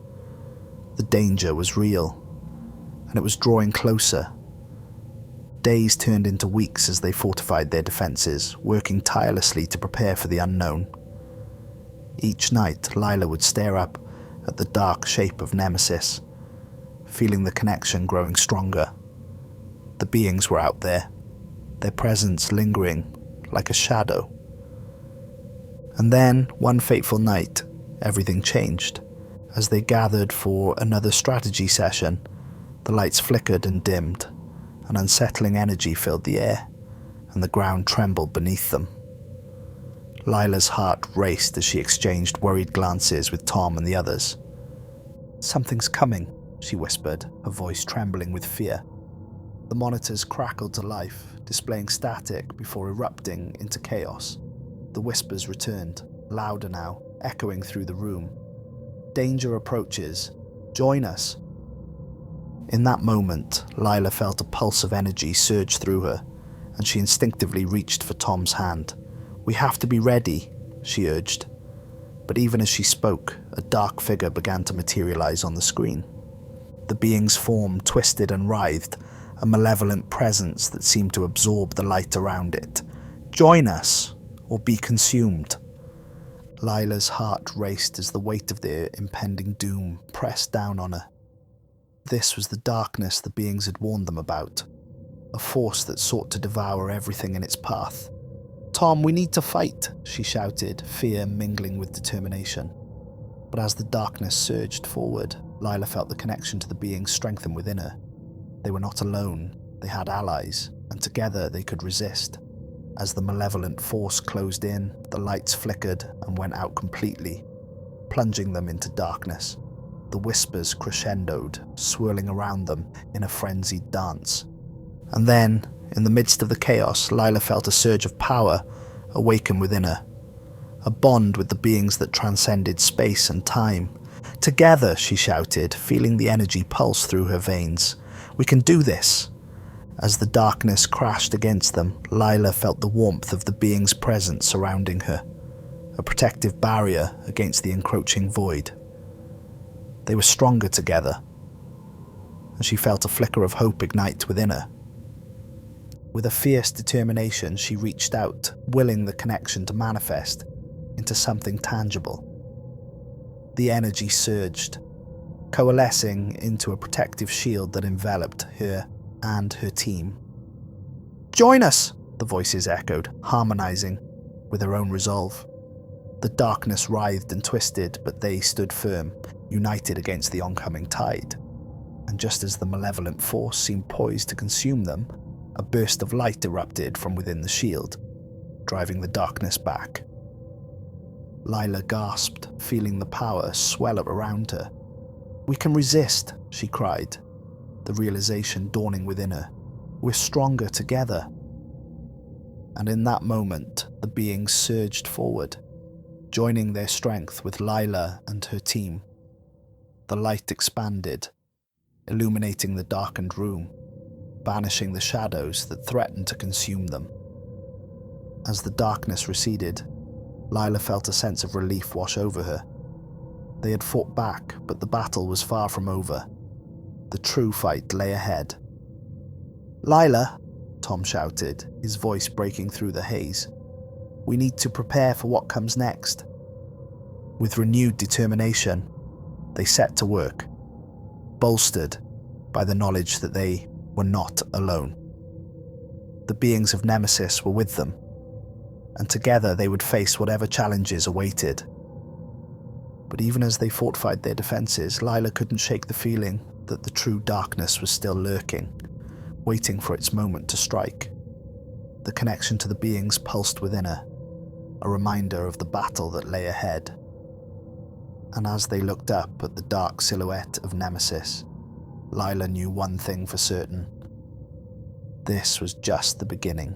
The danger was real, and it was drawing closer. Days turned into weeks as they fortified their defenses, working tirelessly to prepare for the unknown. Each night, Lila would stare up at the dark shape of Nemesis, feeling the connection growing stronger. The beings were out there, their presence lingering like a shadow. And then, one fateful night, everything changed. As they gathered for another strategy session, the lights flickered and dimmed. An unsettling energy filled the air, and the ground trembled beneath them. Lila's heart raced as she exchanged worried glances with Tom and the others. "Something's coming," she whispered, her voice trembling with fear. The monitors crackled to life, displaying static before erupting into chaos. The whispers returned, louder now, echoing through the room. "Danger approaches. Join us." In that moment, Lila felt a pulse of energy surge through her, and she instinctively reached for Tom's hand. "We have to be ready," she urged. But even as she spoke, a dark figure began to materialize on the screen. The being's form twisted and writhed, a malevolent presence that seemed to absorb the light around it. "Join us, or be consumed." Lila's heart raced as the weight of their impending doom pressed down on her. This was the darkness the beings had warned them about, a force that sought to devour everything in its path. "Tom, we need to fight," she shouted, fear mingling with determination. But as the darkness surged forward, Lila felt the connection to the beings strengthen within her. They were not alone, they had allies, and together they could resist. As the malevolent force closed in, the lights flickered and went out completely, plunging them into darkness. The whispers crescendoed, swirling around them in a frenzied dance. And then, in the midst of the chaos, Lila felt a surge of power awaken within her. A bond with the beings that transcended space and time. "Together," she shouted, feeling the energy pulse through her veins. "We can do this." As the darkness crashed against them, Lila felt the warmth of the being's presence surrounding her, a protective barrier against the encroaching void. They were stronger together, and she felt a flicker of hope ignite within her. With a fierce determination, she reached out, willing the connection to manifest into something tangible. The energy surged, coalescing into a protective shield that enveloped her and her team. "Join us!" the voices echoed, harmonizing with her own resolve. The darkness writhed and twisted, but they stood firm, united against the oncoming tide. And just as the malevolent force seemed poised to consume them, a burst of light erupted from within the shield, driving the darkness back. Lila gasped, feeling the power swell up around her. "We can resist," she cried, the realization dawning within her. "We're stronger together." And in that moment, the beings surged forward, joining their strength with Lila and her team. The light expanded, illuminating the darkened room, banishing the shadows that threatened to consume them. As the darkness receded, Lila felt a sense of relief wash over her. They had fought back, but the battle was far from over. The true fight lay ahead. "Lila," Tom shouted, his voice breaking through the haze. "We need to prepare for what comes next." With renewed determination, they set to work, bolstered by the knowledge that they were not alone. The beings of Nemesis were with them, and together they would face whatever challenges awaited. But even as they fortified their defenses, Lila couldn't shake the feeling that the true darkness was still lurking, waiting for its moment to strike. The connection to the beings pulsed within her, a reminder of the battle that lay ahead. And as they looked up at the dark silhouette of Nemesis, Lila knew one thing for certain. This was just the beginning.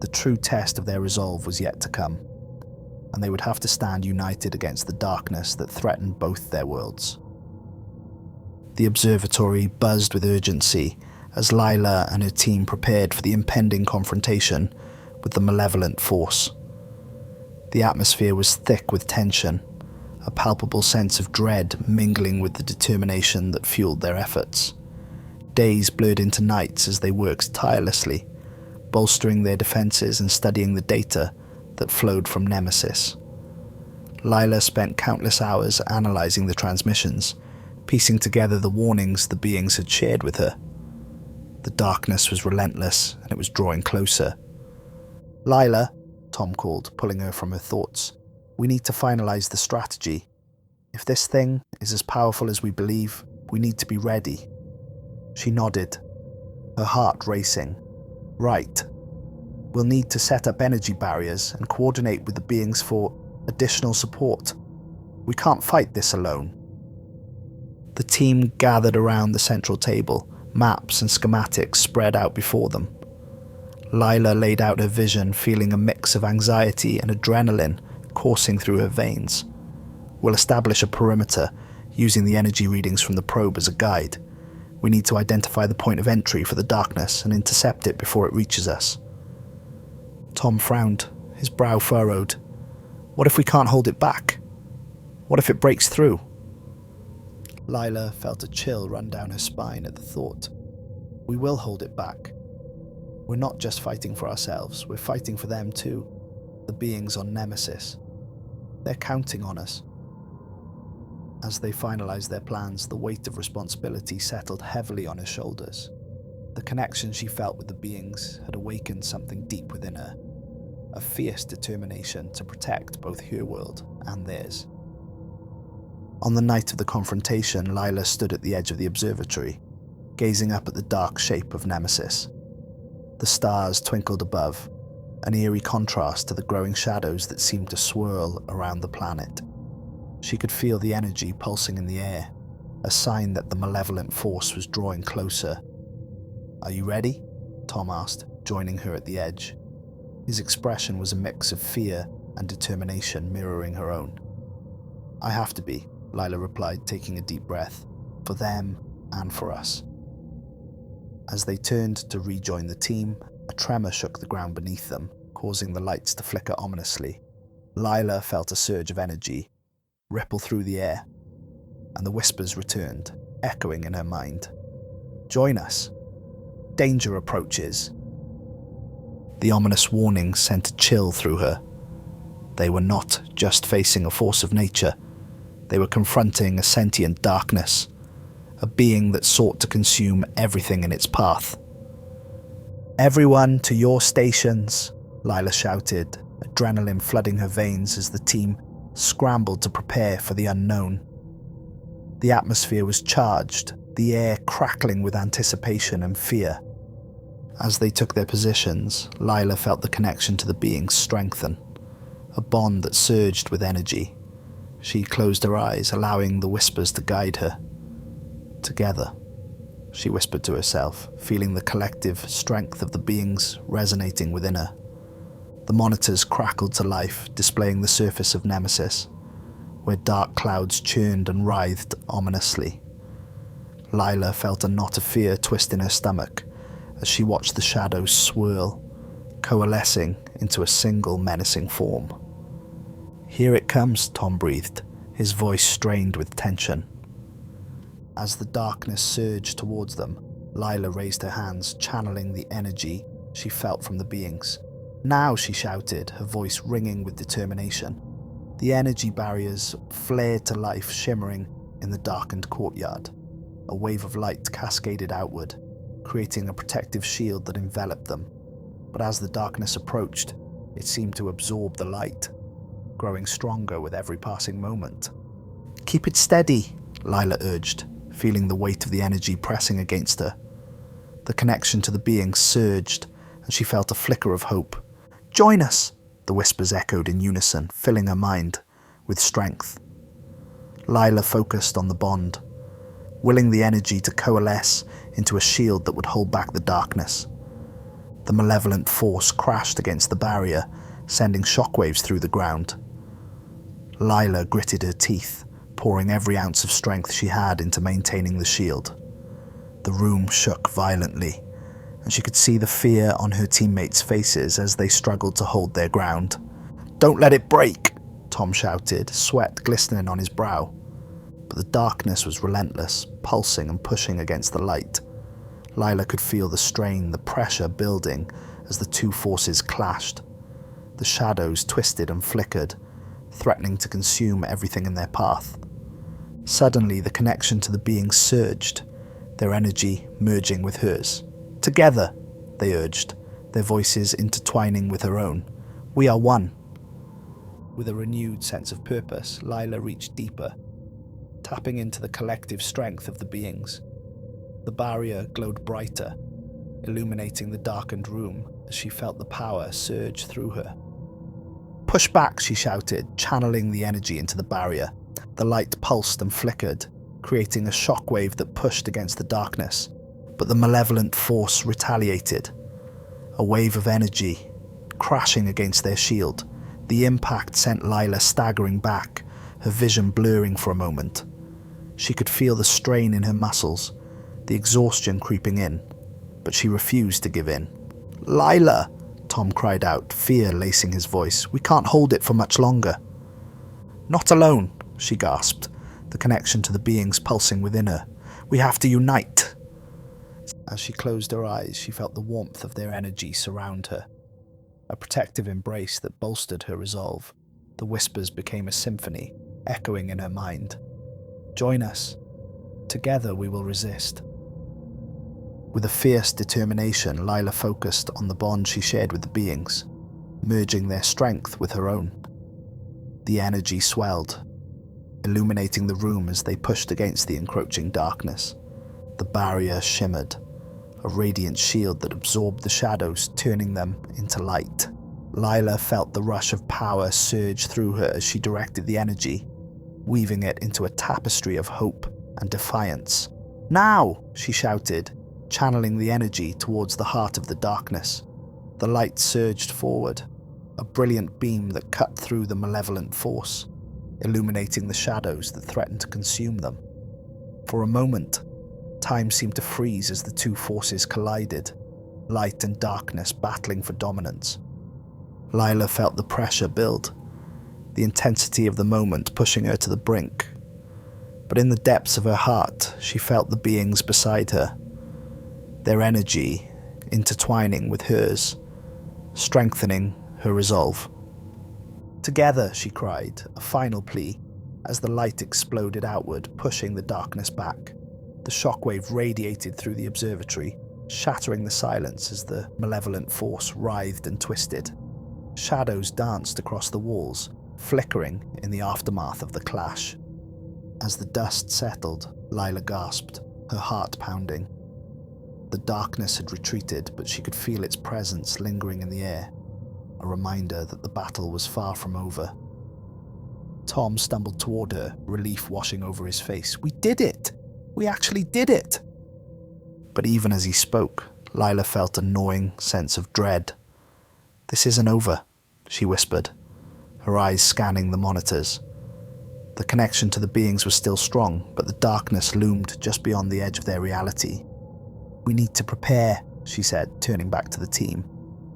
The true test of their resolve was yet to come, and they would have to stand united against the darkness that threatened both their worlds. The observatory buzzed with urgency as Lila and her team prepared for the impending confrontation with the malevolent force. The atmosphere was thick with tension, a palpable sense of dread mingling with the determination that fueled their efforts. Days blurred into nights as they worked tirelessly, bolstering their defenses and studying the data that flowed from Nemesis. Lila spent countless hours analysing the transmissions, piecing together the warnings the beings had shared with her. The darkness was relentless, and it was drawing closer. "Lila," Tom called, pulling her from her thoughts. "We need to finalise the strategy. If this thing is as powerful as we believe, we need to be ready." She nodded, her heart racing. "Right. We'll need to set up energy barriers and coordinate with the beings for additional support. We can't fight this alone." The team gathered around the central table, maps and schematics spread out before them. Lila laid out her vision, feeling a mix of anxiety and adrenaline coursing through her veins. "We'll establish a perimeter, using the energy readings from the probe as a guide. We need to identify the point of entry for the darkness and intercept it before it reaches us." Tom frowned, his brow furrowed. "What if we can't hold it back? What if it breaks through?" Lila felt a chill run down her spine at the thought. "We will hold it back. We're not just fighting for ourselves, we're fighting for them too, the beings on Nemesis. They're counting on us." As they finalized their plans, the weight of responsibility settled heavily on her shoulders. The connection she felt with the beings had awakened something deep within her, a fierce determination to protect both her world and theirs. On the night of the confrontation, Lila stood at the edge of the observatory, gazing up at the dark shape of Nemesis. The stars twinkled above, an eerie contrast to the growing shadows that seemed to swirl around the planet. She could feel the energy pulsing in the air, a sign that the malevolent force was drawing closer. "Are you ready?" Tom asked, joining her at the edge. His expression was a mix of fear and determination mirroring her own. "I have to be," Lila replied, taking a deep breath, "for them and for us." As they turned to rejoin the team, a tremor shook the ground beneath them, causing the lights to flicker ominously. Lila felt a surge of energy ripple through the air, and the whispers returned, echoing in her mind. "Join us. Danger approaches." The ominous warning sent a chill through her. They were not just facing a force of nature, they were confronting a sentient darkness, a being that sought to consume everything in its path. "Everyone to your stations," Lila shouted, adrenaline flooding her veins as the team scrambled to prepare for the unknown. The atmosphere was charged, the air crackling with anticipation and fear. As they took their positions, Lila felt the connection to the beings strengthen, a bond that surged with energy. She closed her eyes, allowing the whispers to guide her. "Together," she whispered to herself, feeling the collective strength of the beings resonating within her. The monitors crackled to life, displaying the surface of Nemesis, where dark clouds churned and writhed ominously. Lila felt a knot of fear twist in her stomach as she watched the shadows swirl, coalescing into a single menacing form. "Here it comes," Tom breathed, his voice strained with tension. As the darkness surged towards them, Lila raised her hands, channeling the energy she felt from the beings. "Now," she shouted, her voice ringing with determination. The energy barriers flared to life, shimmering in the darkened courtyard. A wave of light cascaded outward, creating a protective shield that enveloped them. but as the darkness approached, it seemed to absorb the light, growing stronger with every passing moment. "Keep it steady," Lila urged, feeling the weight of the energy pressing against her. The connection to the being surged, and she felt a flicker of hope. "Join us," the whispers echoed in unison, filling her mind with strength. Lila focused on the bond, willing the energy to coalesce into a shield that would hold back the darkness. The malevolent force crashed against the barrier, sending shockwaves through the ground. Lila gritted her teeth, pouring every ounce of strength she had into maintaining the shield. The room shook violently, and she could see the fear on her teammates' faces as they struggled to hold their ground. "Don't let it break!" Tom shouted, sweat glistening on his brow. But the darkness was relentless, pulsing and pushing against the light. Lila could feel the strain, the pressure building as the two forces clashed. The shadows twisted and flickered, threatening to consume everything in their path. Suddenly, the connection to the being surged, their energy merging with hers. "Together," they urged, their voices intertwining with her own. "We are one." With a renewed sense of purpose, Lila reached deeper, tapping into the collective strength of the beings. The barrier glowed brighter, illuminating the darkened room as she felt the power surge through her. "Push back," she shouted, channeling the energy into the barrier. The light pulsed and flickered, creating a shockwave that pushed against the darkness. But the malevolent force retaliated. A wave of energy, crashing against their shield. The impact sent Lila staggering back, her vision blurring for a moment. She could feel the strain in her muscles, the exhaustion creeping in, but she refused to give in. "Lila!" Tom cried out, fear lacing his voice. "We can't hold it for much longer." "Not alone," she gasped, the connection to the beings pulsing within her. "We have to unite." As she closed her eyes, she felt the warmth of their energy surround her, a protective embrace that bolstered her resolve. The whispers became a symphony, echoing in her mind. "Join us. Together we will resist." With a fierce determination, Lila focused on the bond she shared with the beings, merging their strength with her own. The energy swelled, illuminating the room as they pushed against the encroaching darkness. The barrier shimmered, a radiant shield that absorbed the shadows, turning them into light. Lila felt the rush of power surge through her as she directed the energy, weaving it into a tapestry of hope and defiance. "Now!" she shouted, channeling the energy towards the heart of the darkness. The light surged forward, a brilliant beam that cut through the malevolent force, illuminating the shadows that threatened to consume them. For a moment, time seemed to freeze as the two forces collided, light and darkness battling for dominance. Lila felt the pressure build, the intensity of the moment pushing her to the brink. But in the depths of her heart, she felt the beings beside her, their energy intertwining with hers, strengthening her resolve. "Together," she cried, a final plea, as the light exploded outward, pushing the darkness back. The shockwave radiated through the observatory, shattering the silence as the malevolent force writhed and twisted. Shadows danced across the walls, flickering in the aftermath of the clash. As the dust settled, Lila gasped, her heart pounding. The darkness had retreated, but she could feel its presence lingering in the air, a reminder that the battle was far from over. Tom stumbled toward her, relief washing over his face. "We did it! We actually did it!" But even as he spoke, Lila felt a gnawing sense of dread. "This isn't over," she whispered, her eyes scanning the monitors. The connection to the beings was still strong, but the darkness loomed just beyond the edge of their reality. "We need to prepare," she said, turning back to the team.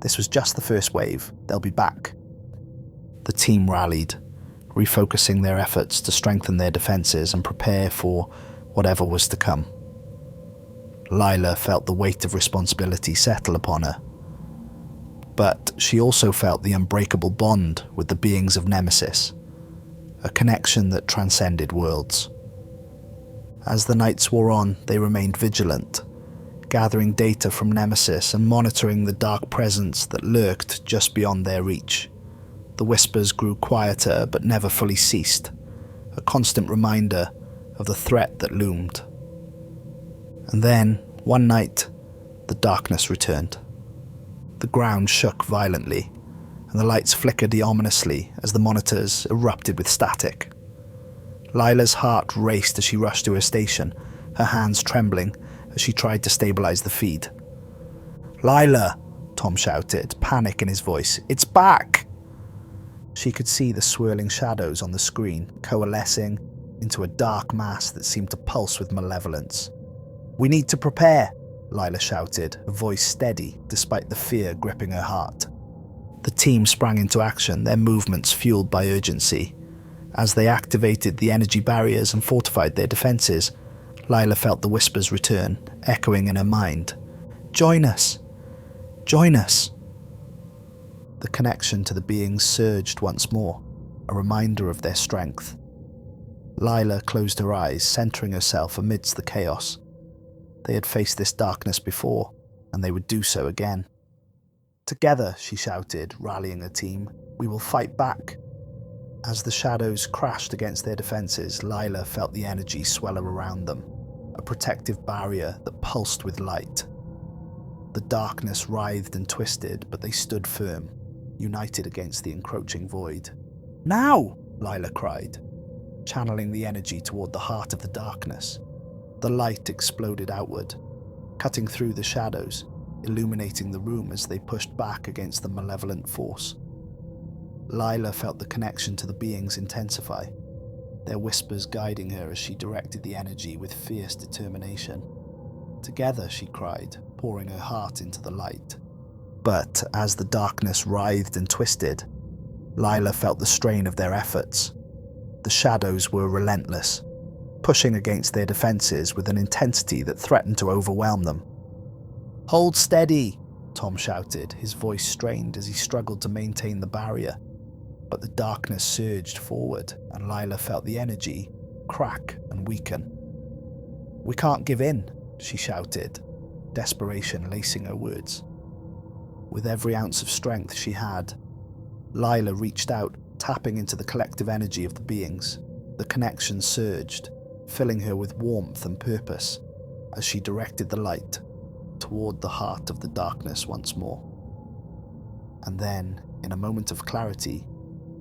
"This was just the first wave. They'll be back." The team rallied, refocusing their efforts to strengthen their defenses and prepare for whatever was to come. Lila felt the weight of responsibility settle upon her. But she also felt the unbreakable bond with the beings of Nemesis, a connection that transcended worlds. As the nights wore on, they remained vigilant, gathering data from Nemesis and monitoring the dark presence that lurked just beyond their reach. The whispers grew quieter but never fully ceased, a constant reminder of the threat that loomed. And then, one night, the darkness returned. The ground shook violently, and the lights flickered ominously as the monitors erupted with static. Lila's heart raced as she rushed to her station, her hands trembling as she tried to stabilize the feed. "Lila!" Tom shouted, panic in his voice. "It's back!" She could see the swirling shadows on the screen coalescing into a dark mass that seemed to pulse with malevolence. "We need to prepare," Lila shouted, her voice steady despite the fear gripping her heart. The team sprang into action, their movements fueled by urgency. As they activated the energy barriers and fortified their defenses, Lila felt the whispers return, echoing in her mind. "Join us! Join us!" The connection to the beings surged once more, a reminder of their strength. Lila closed her eyes, centering herself amidst the chaos. They had faced this darkness before, and they would do so again. "Together," she shouted, rallying her team, "we will fight back." As the shadows crashed against their defenses, Lila felt the energy swell around them, a protective barrier that pulsed with light. The darkness writhed and twisted, but they stood firm, united against the encroaching void. "Now!" Lila cried, channeling the energy toward the heart of the darkness. The light exploded outward, cutting through the shadows, illuminating the room as they pushed back against the malevolent force. Lila felt the connection to the beings intensify, their whispers guiding her as she directed the energy with fierce determination. "Together," she cried, pouring her heart into the light. But as the darkness writhed and twisted, Lila felt the strain of their efforts. The shadows were relentless, pushing against their defenses with an intensity that threatened to overwhelm them. "Hold steady!" Tom shouted, his voice strained as he struggled to maintain the barrier. But the darkness surged forward, and Lila felt the energy crack and weaken. "We can't give in," she shouted, desperation lacing her words. With every ounce of strength she had, Lila reached out, tapping into the collective energy of the beings. The connection surged, filling her with warmth and purpose as she directed the light toward the heart of the darkness once more. And then, in a moment of clarity,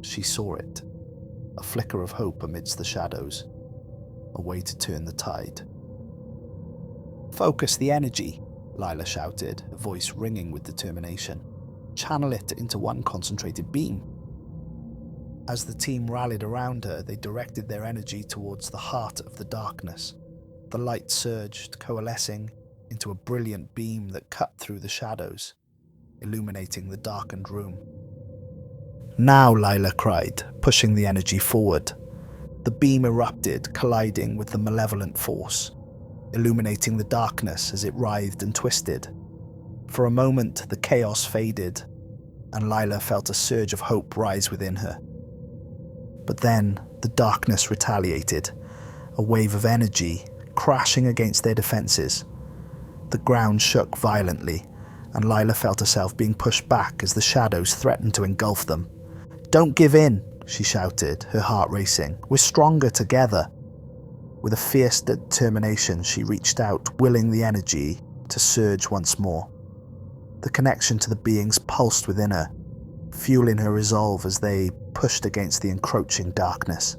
she saw it, a flicker of hope amidst the shadows, a way to turn the tide. "Focus the energy," Lila shouted, her voice ringing with determination. "Channel it into one concentrated beam." As the team rallied around her, they directed their energy towards the heart of the darkness. The light surged, coalescing into a brilliant beam that cut through the shadows, illuminating the darkened room. "Now," Lila cried, pushing the energy forward. The beam erupted, colliding with the malevolent force, illuminating the darkness as it writhed and twisted. For a moment, the chaos faded, and Lila felt a surge of hope rise within her. But then, the darkness retaliated, a wave of energy crashing against their defenses. The ground shook violently, and Lila felt herself being pushed back as the shadows threatened to engulf them. "Don't give in," she shouted, her heart racing. "We're stronger together." With a fierce determination, she reached out, willing the energy to surge once more. The connection to the beings pulsed within her, fueling her resolve as they pushed against the encroaching darkness.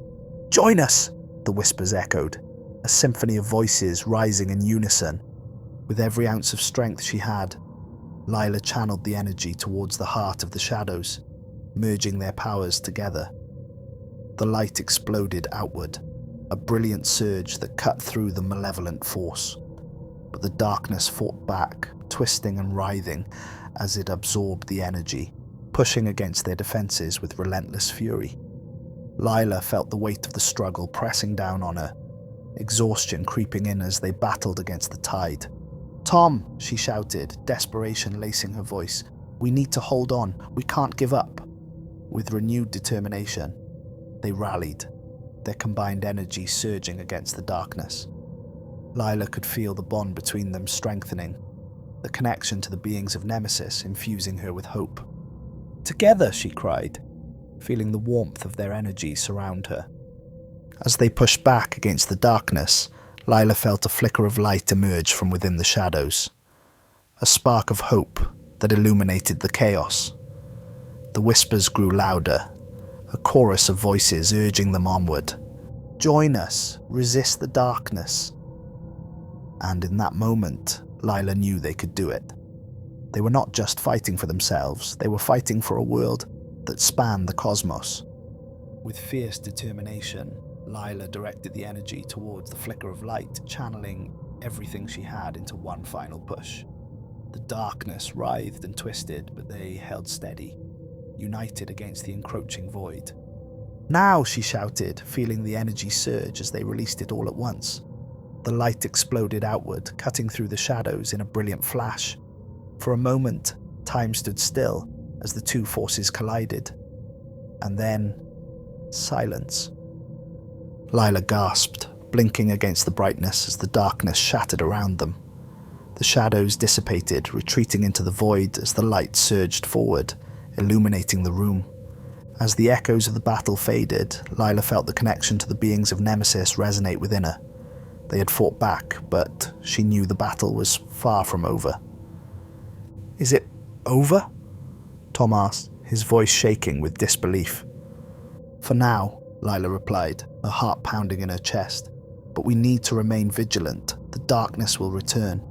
"Join us!" the whispers echoed, a symphony of voices rising in unison. With every ounce of strength she had, Lila channeled the energy towards the heart of the shadows, merging their powers together. The light exploded outward, a brilliant surge that cut through the malevolent force. But the darkness fought back, twisting and writhing as it absorbed the energy, pushing against their defenses with relentless fury. Lila felt the weight of the struggle pressing down on her, exhaustion creeping in as they battled against the tide. "Tom," she shouted, desperation lacing her voice. "We need to hold on. We can't give up." With renewed determination, they rallied, their combined energy surging against the darkness. Lila could feel the bond between them strengthening, the connection to the beings of Nemesis infusing her with hope. "Together!" she cried, feeling the warmth of their energy surround her. As they pushed back against the darkness, Lila felt a flicker of light emerge from within the shadows, a spark of hope that illuminated the chaos. The whispers grew louder, a chorus of voices urging them onward. "Join us, resist the darkness." And in that moment, Lila knew they could do it. They were not just fighting for themselves, they were fighting for a world that spanned the cosmos. With fierce determination, Lila directed the energy towards the flicker of light, channeling everything she had into one final push. The darkness writhed and twisted, but they held steady, united against the encroaching void. "Now!" she shouted, feeling the energy surge as they released it all at once. The light exploded outward, cutting through the shadows in a brilliant flash. For a moment, time stood still as the two forces collided. And then, silence. Lila gasped, blinking against the brightness as the darkness shattered around them. The shadows dissipated, retreating into the void as the light surged forward, illuminating the room. As the echoes of the battle faded, Lila felt the connection to the beings of Nemesis resonate within her. They had fought back, but she knew the battle was far from over. "Is it over?" Tom asked, his voice shaking with disbelief. "For now," Lila replied, her heart pounding in her chest. "But we need to remain vigilant. The darkness will return."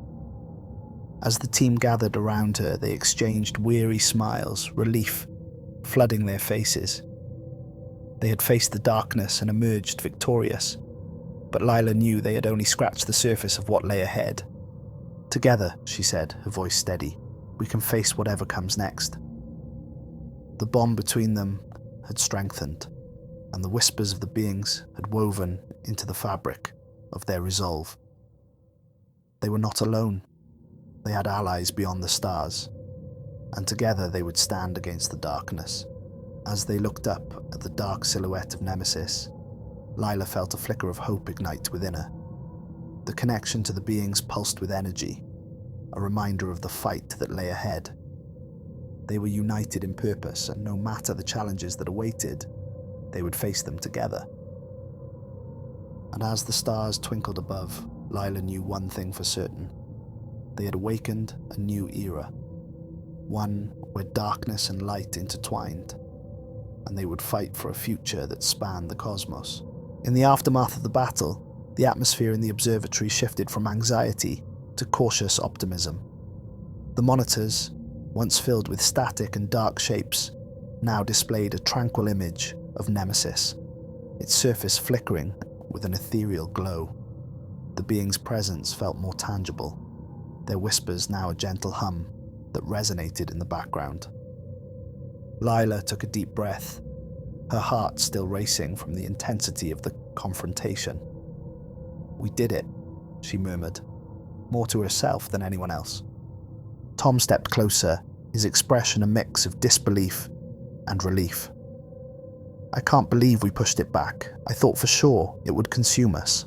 As the team gathered around her, they exchanged weary smiles, relief flooding their faces. They had faced the darkness and emerged victorious, but Lila knew they had only scratched the surface of what lay ahead. "Together," she said, her voice steady, "we can face whatever comes next." The bond between them had strengthened, and the whispers of the beings had woven into the fabric of their resolve. They were not alone. They had allies beyond the stars, and together they would stand against the darkness. As they looked up at the dark silhouette of Nemesis, Lila felt a flicker of hope ignite within her. The connection to the beings pulsed with energy, a reminder of the fight that lay ahead. They were united in purpose, and no matter the challenges that awaited, they would face them together. And as the stars twinkled above, Lila knew one thing for certain. They had awakened a new era, one where darkness and light intertwined, and they would fight for a future that spanned the cosmos. In the aftermath of the battle, the atmosphere in the observatory shifted from anxiety to cautious optimism. The monitors, once filled with static and dark shapes, now displayed a tranquil image of Nemesis, its surface flickering with an ethereal glow. The being's presence felt more tangible, their whispers now a gentle hum that resonated in the background. Lila took a deep breath, her heart still racing from the intensity of the confrontation. "We did it," she murmured, more to herself than anyone else. Tom stepped closer, his expression a mix of disbelief and relief. "I can't believe we pushed it back. I thought for sure it would consume us."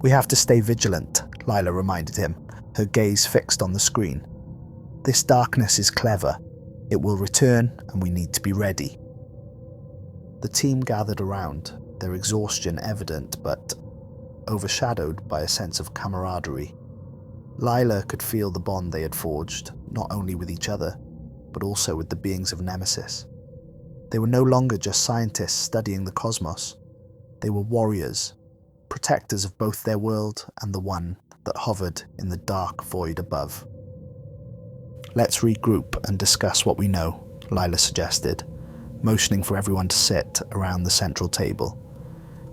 "We have to stay vigilant," Lila reminded him, her gaze fixed on the screen. "This darkness is clever. It will return, and we need to be ready." The team gathered around, their exhaustion evident but overshadowed by a sense of camaraderie. Lila could feel the bond they had forged, not only with each other, but also with the beings of Nemesis. They were no longer just scientists studying the cosmos. They were warriors, protectors of both their world and the one that hovered in the dark void above. "Let's regroup and discuss what we know," Lila suggested, motioning for everyone to sit around the central table.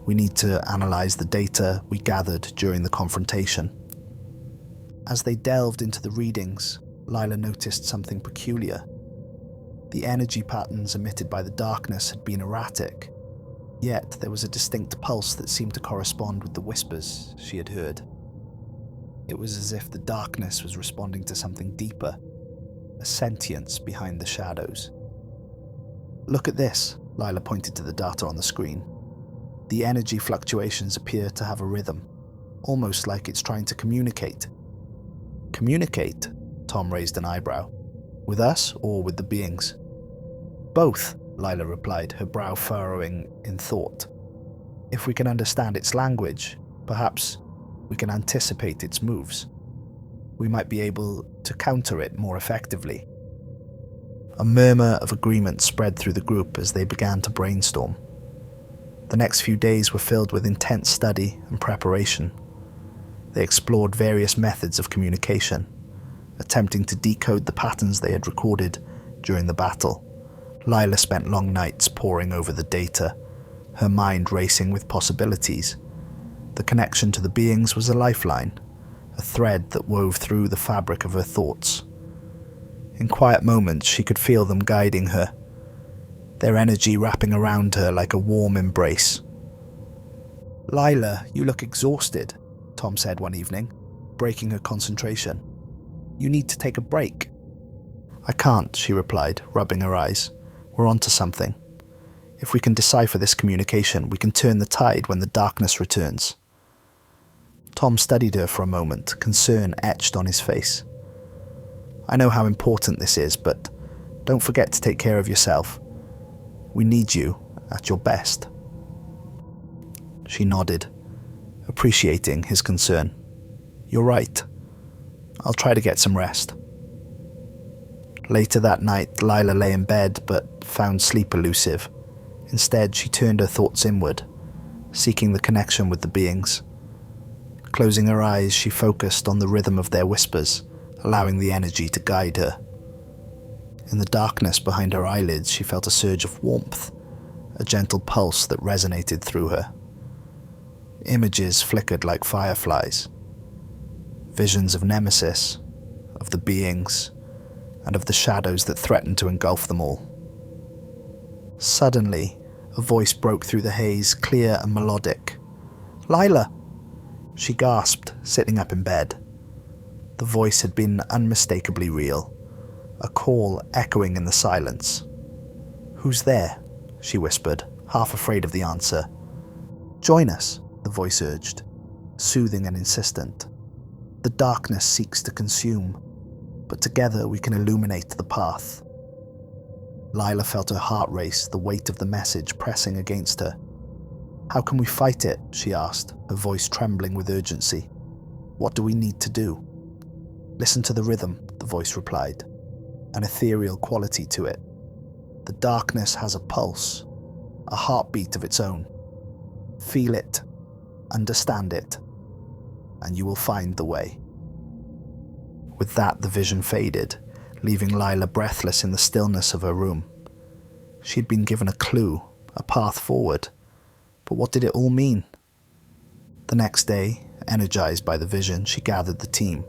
"We need to analyze the data we gathered during the confrontation." As they delved into the readings, Lila noticed something peculiar. The energy patterns emitted by the darkness had been erratic, yet there was a distinct pulse that seemed to correspond with the whispers she had heard. It was as if the darkness was responding to something deeper, a sentience behind the shadows. "Look at this," Lila pointed to the data on the screen. "The energy fluctuations appear to have a rhythm. almost like it's trying to communicate. Communicate? Tom raised an eyebrow. With us or with the beings? Both, Lila replied, her brow furrowing in thought. If we can understand its language, perhaps we can anticipate its moves. We might be able to counter it more effectively. A murmur of agreement spread through the group as they began to brainstorm. The next few days were filled with intense study and preparation. They explored various methods of communication, attempting to decode the patterns they had recorded during the battle. Lila spent long nights poring over the data, her mind racing with possibilities. The connection to the beings was a lifeline, a thread that wove through the fabric of her thoughts. In quiet moments, she could feel them guiding her, their energy wrapping around her like a warm embrace. "Lila, you look exhausted," Tom said one evening, breaking her concentration. "You need to take a break." "I can't," she replied, rubbing her eyes. "We're onto something. If we can decipher this communication, we can turn the tide when the darkness returns." Tom studied her for a moment, concern etched on his face. "I know how important this is, but don't forget to take care of yourself. We need you at your best." She nodded, appreciating his concern. "You're right. I'll try to get some rest." Later that night, Lila lay in bed but found sleep elusive. Instead, she turned her thoughts inward, seeking the connection with the beings. Closing her eyes, she focused on the rhythm of their whispers, allowing the energy to guide her. In the darkness behind her eyelids, she felt a surge of warmth, a gentle pulse that resonated through her. Images flickered like fireflies. Visions of Nemesis, of the beings, and of the shadows that threatened to engulf them all. Suddenly, a voice broke through the haze, clear and melodic. "Lila!" She gasped, sitting up in bed. The voice had been unmistakably real, a call echoing in the silence. "Who's there?" she whispered, half afraid of the answer. "Join us," the voice urged, soothing and insistent. "The darkness seeks to consume, but together we can illuminate the path." Lila felt her heart race, the weight of the message pressing against her. "How can we fight it?" she asked, her voice trembling with urgency. "What do we need to do?" "Listen to the rhythm," the voice replied, an ethereal quality to it. "The darkness has a pulse, a heartbeat of its own. Feel it, understand it, and you will find the way." With that, the vision faded, leaving Lila breathless in the stillness of her room. She'd been given a clue, a path forward, but what did it all mean? The next day, energized by the vision, she gathered the team.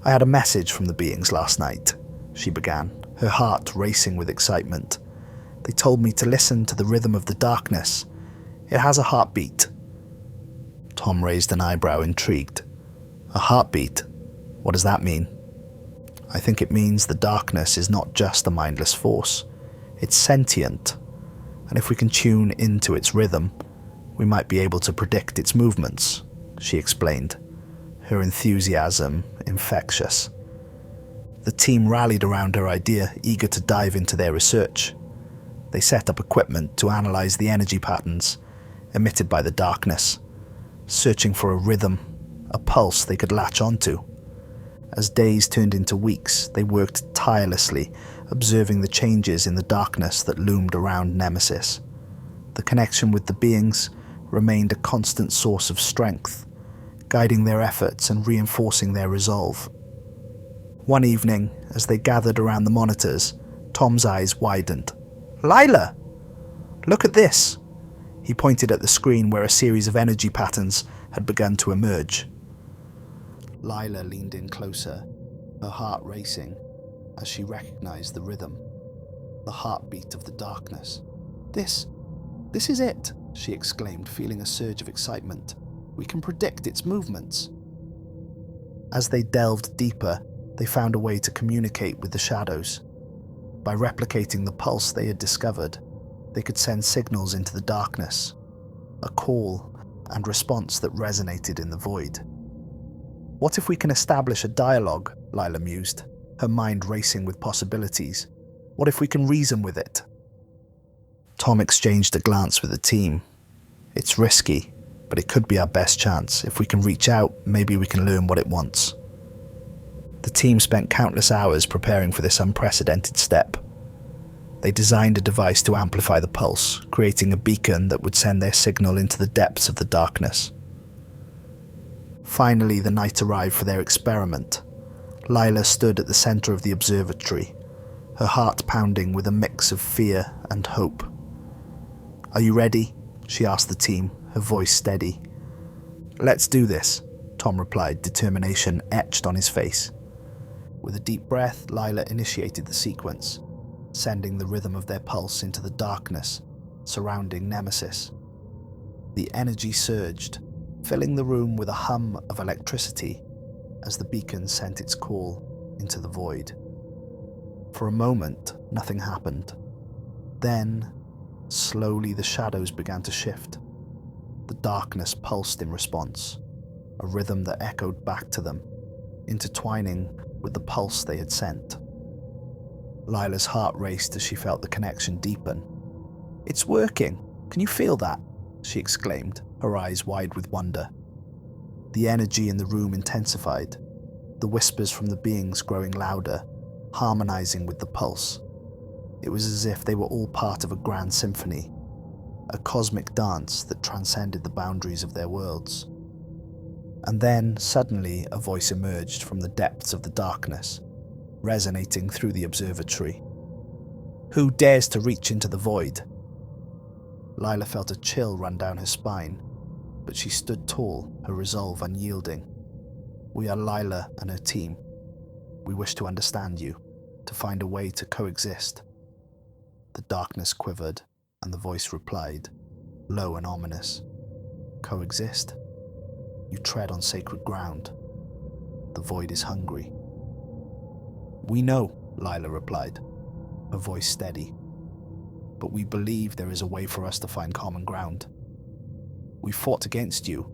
"I had a message from the beings last night," she began, her heart racing with excitement. "They told me to listen to the rhythm of the darkness. It has a heartbeat." Tom raised an eyebrow, intrigued. "A heartbeat? What does that mean?" "I think it means the darkness is not just a mindless force. It's sentient, and if we can tune into its rhythm, we might be able to predict its movements," she explained, her enthusiasm infectious. The team rallied around her idea, eager to dive into their research. They set up equipment to analyze the energy patterns emitted by the darkness, searching for a rhythm, a pulse they could latch onto. As days turned into weeks, they worked tirelessly, observing the changes in the darkness that loomed around Nemesis. The connection with the beings remained a constant source of strength, guiding their efforts and reinforcing their resolve. One evening, as they gathered around the monitors, Tom's eyes widened. "Lila! Look at this!" He pointed at the screen where a series of energy patterns had begun to emerge. Lila leaned in closer, her heart racing as she recognized the rhythm, the heartbeat of the darkness. This is it," she exclaimed, feeling a surge of excitement. "We can predict its movements." As they delved deeper, they found a way to communicate with the shadows. By replicating the pulse they had discovered, they could send signals into the darkness. A call, and response that resonated in the void. What if we can establish a dialogue, Lila mused, her mind racing with possibilities. What if we can reason with it? Tom exchanged a glance with the team. It's risky, but it could be our best chance. If we can reach out, maybe we can learn what it wants. The team spent countless hours preparing for this unprecedented step. They designed a device to amplify the pulse, creating a beacon that would send their signal into the depths of the darkness. Finally, the night arrived for their experiment. Lila stood at the center of the observatory, her heart pounding with a mix of fear and hope. "Are you ready?" she asked the team, her voice steady. "Let's do this," Tom replied, determination etched on his face. With a deep breath, Lila initiated the sequence, sending the rhythm of their pulse into the darkness surrounding Nemesis. The energy surged, filling the room with a hum of electricity as the beacon sent its call into the void. For a moment, nothing happened. Then, slowly the shadows began to shift. The darkness pulsed in response, a rhythm that echoed back to them, intertwining with the pulse they had sent. Lila's heart raced as she felt the connection deepen. "It's working! Can you feel that?" she exclaimed, her eyes wide with wonder. The energy in the room intensified, the whispers from the beings growing louder, harmonizing with the pulse. It was as if they were all part of a grand symphony, a cosmic dance that transcended the boundaries of their worlds. And then, suddenly, a voice emerged from the depths of the darkness, resonating through the observatory. "Who dares to reach into the void?" Lila felt a chill run down her spine, but she stood tall, her resolve unyielding. "We are Lila and her team. We wish to understand you, to find a way to coexist." The darkness quivered, and the voice replied, low and ominous. "Coexist? You tread on sacred ground. The void is hungry." "We know," Lila replied, her voice steady. "But we believe there is a way for us to find common ground. We fought against you,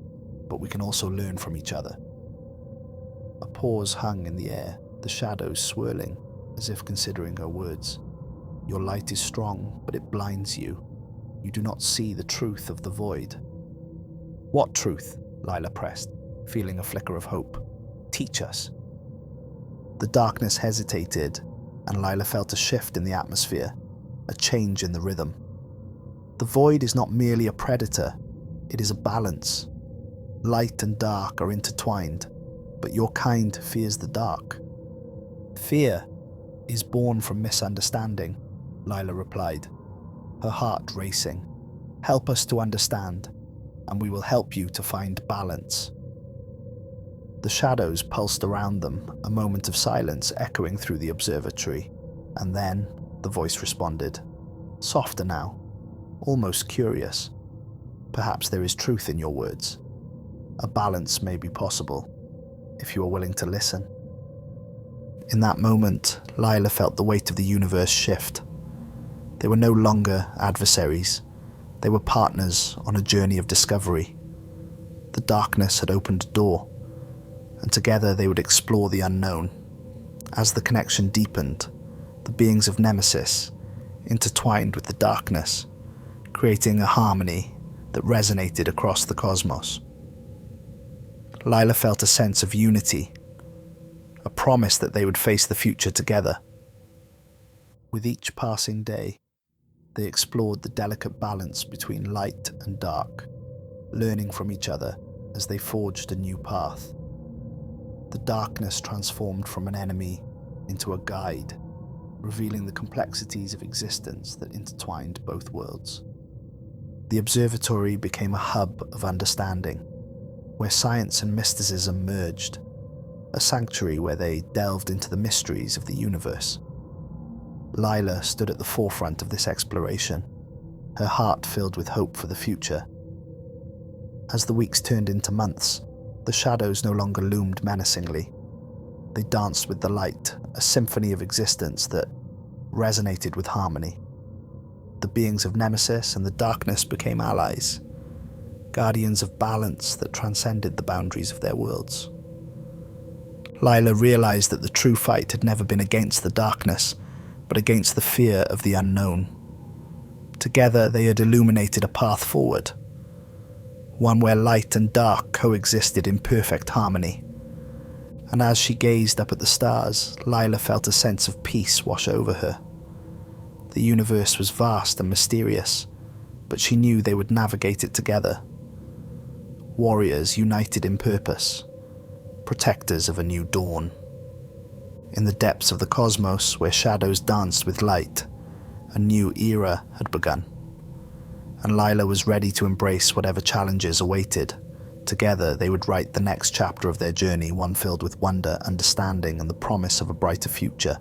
but we can also learn from each other." A pause hung in the air, the shadows swirling, as if considering her words. "Your light is strong, but it blinds you. You do not see the truth of the void." "What truth?" Lila pressed, feeling a flicker of hope. "Teach us." The darkness hesitated, and Lila felt a shift in the atmosphere, a change in the rhythm. The void is not merely a predator, it is a balance. Light and dark are intertwined, but your kind fears the dark. "Fear is born from misunderstanding," Lila replied, her heart racing. "Help us to understand, and we will help you to find balance." The shadows pulsed around them, a moment of silence echoing through the observatory, and then the voice responded, softer now, almost curious. "Perhaps there is truth in your words. A balance may be possible, if you are willing to listen." In that moment, Lila felt the weight of the universe shift. They were no longer adversaries. They were partners on a journey of discovery. The darkness had opened a door, and together they would explore the unknown. As the connection deepened, the beings of Nemesis intertwined with the darkness, creating a harmony that resonated across the cosmos. Lila felt a sense of unity, a promise that they would face the future together. With each passing day, they explored the delicate balance between light and dark, learning from each other as they forged a new path. The darkness transformed from an enemy into a guide, revealing the complexities of existence that intertwined both worlds. The observatory became a hub of understanding, where science and mysticism merged, a sanctuary where they delved into the mysteries of the universe. Lila stood at the forefront of this exploration, her heart filled with hope for the future. As the weeks turned into months, the shadows no longer loomed menacingly. They danced with the light, a symphony of existence that resonated with harmony. The beings of Nemesis and the darkness became allies, guardians of balance that transcended the boundaries of their worlds. Lila realized that the true fight had never been against the darkness, but against the fear of the unknown. Together they had illuminated a path forward, one where light and dark coexisted in perfect harmony. And as she gazed up at the stars, Lila felt a sense of peace wash over her. The universe was vast and mysterious, but she knew they would navigate it together. Warriors united in purpose, protectors of a new dawn. In the depths of the cosmos, where shadows danced with light, a new era had begun. And Lila was ready to embrace whatever challenges awaited. Together, they would write the next chapter of their journey, one filled with wonder, understanding, and the promise of a brighter future.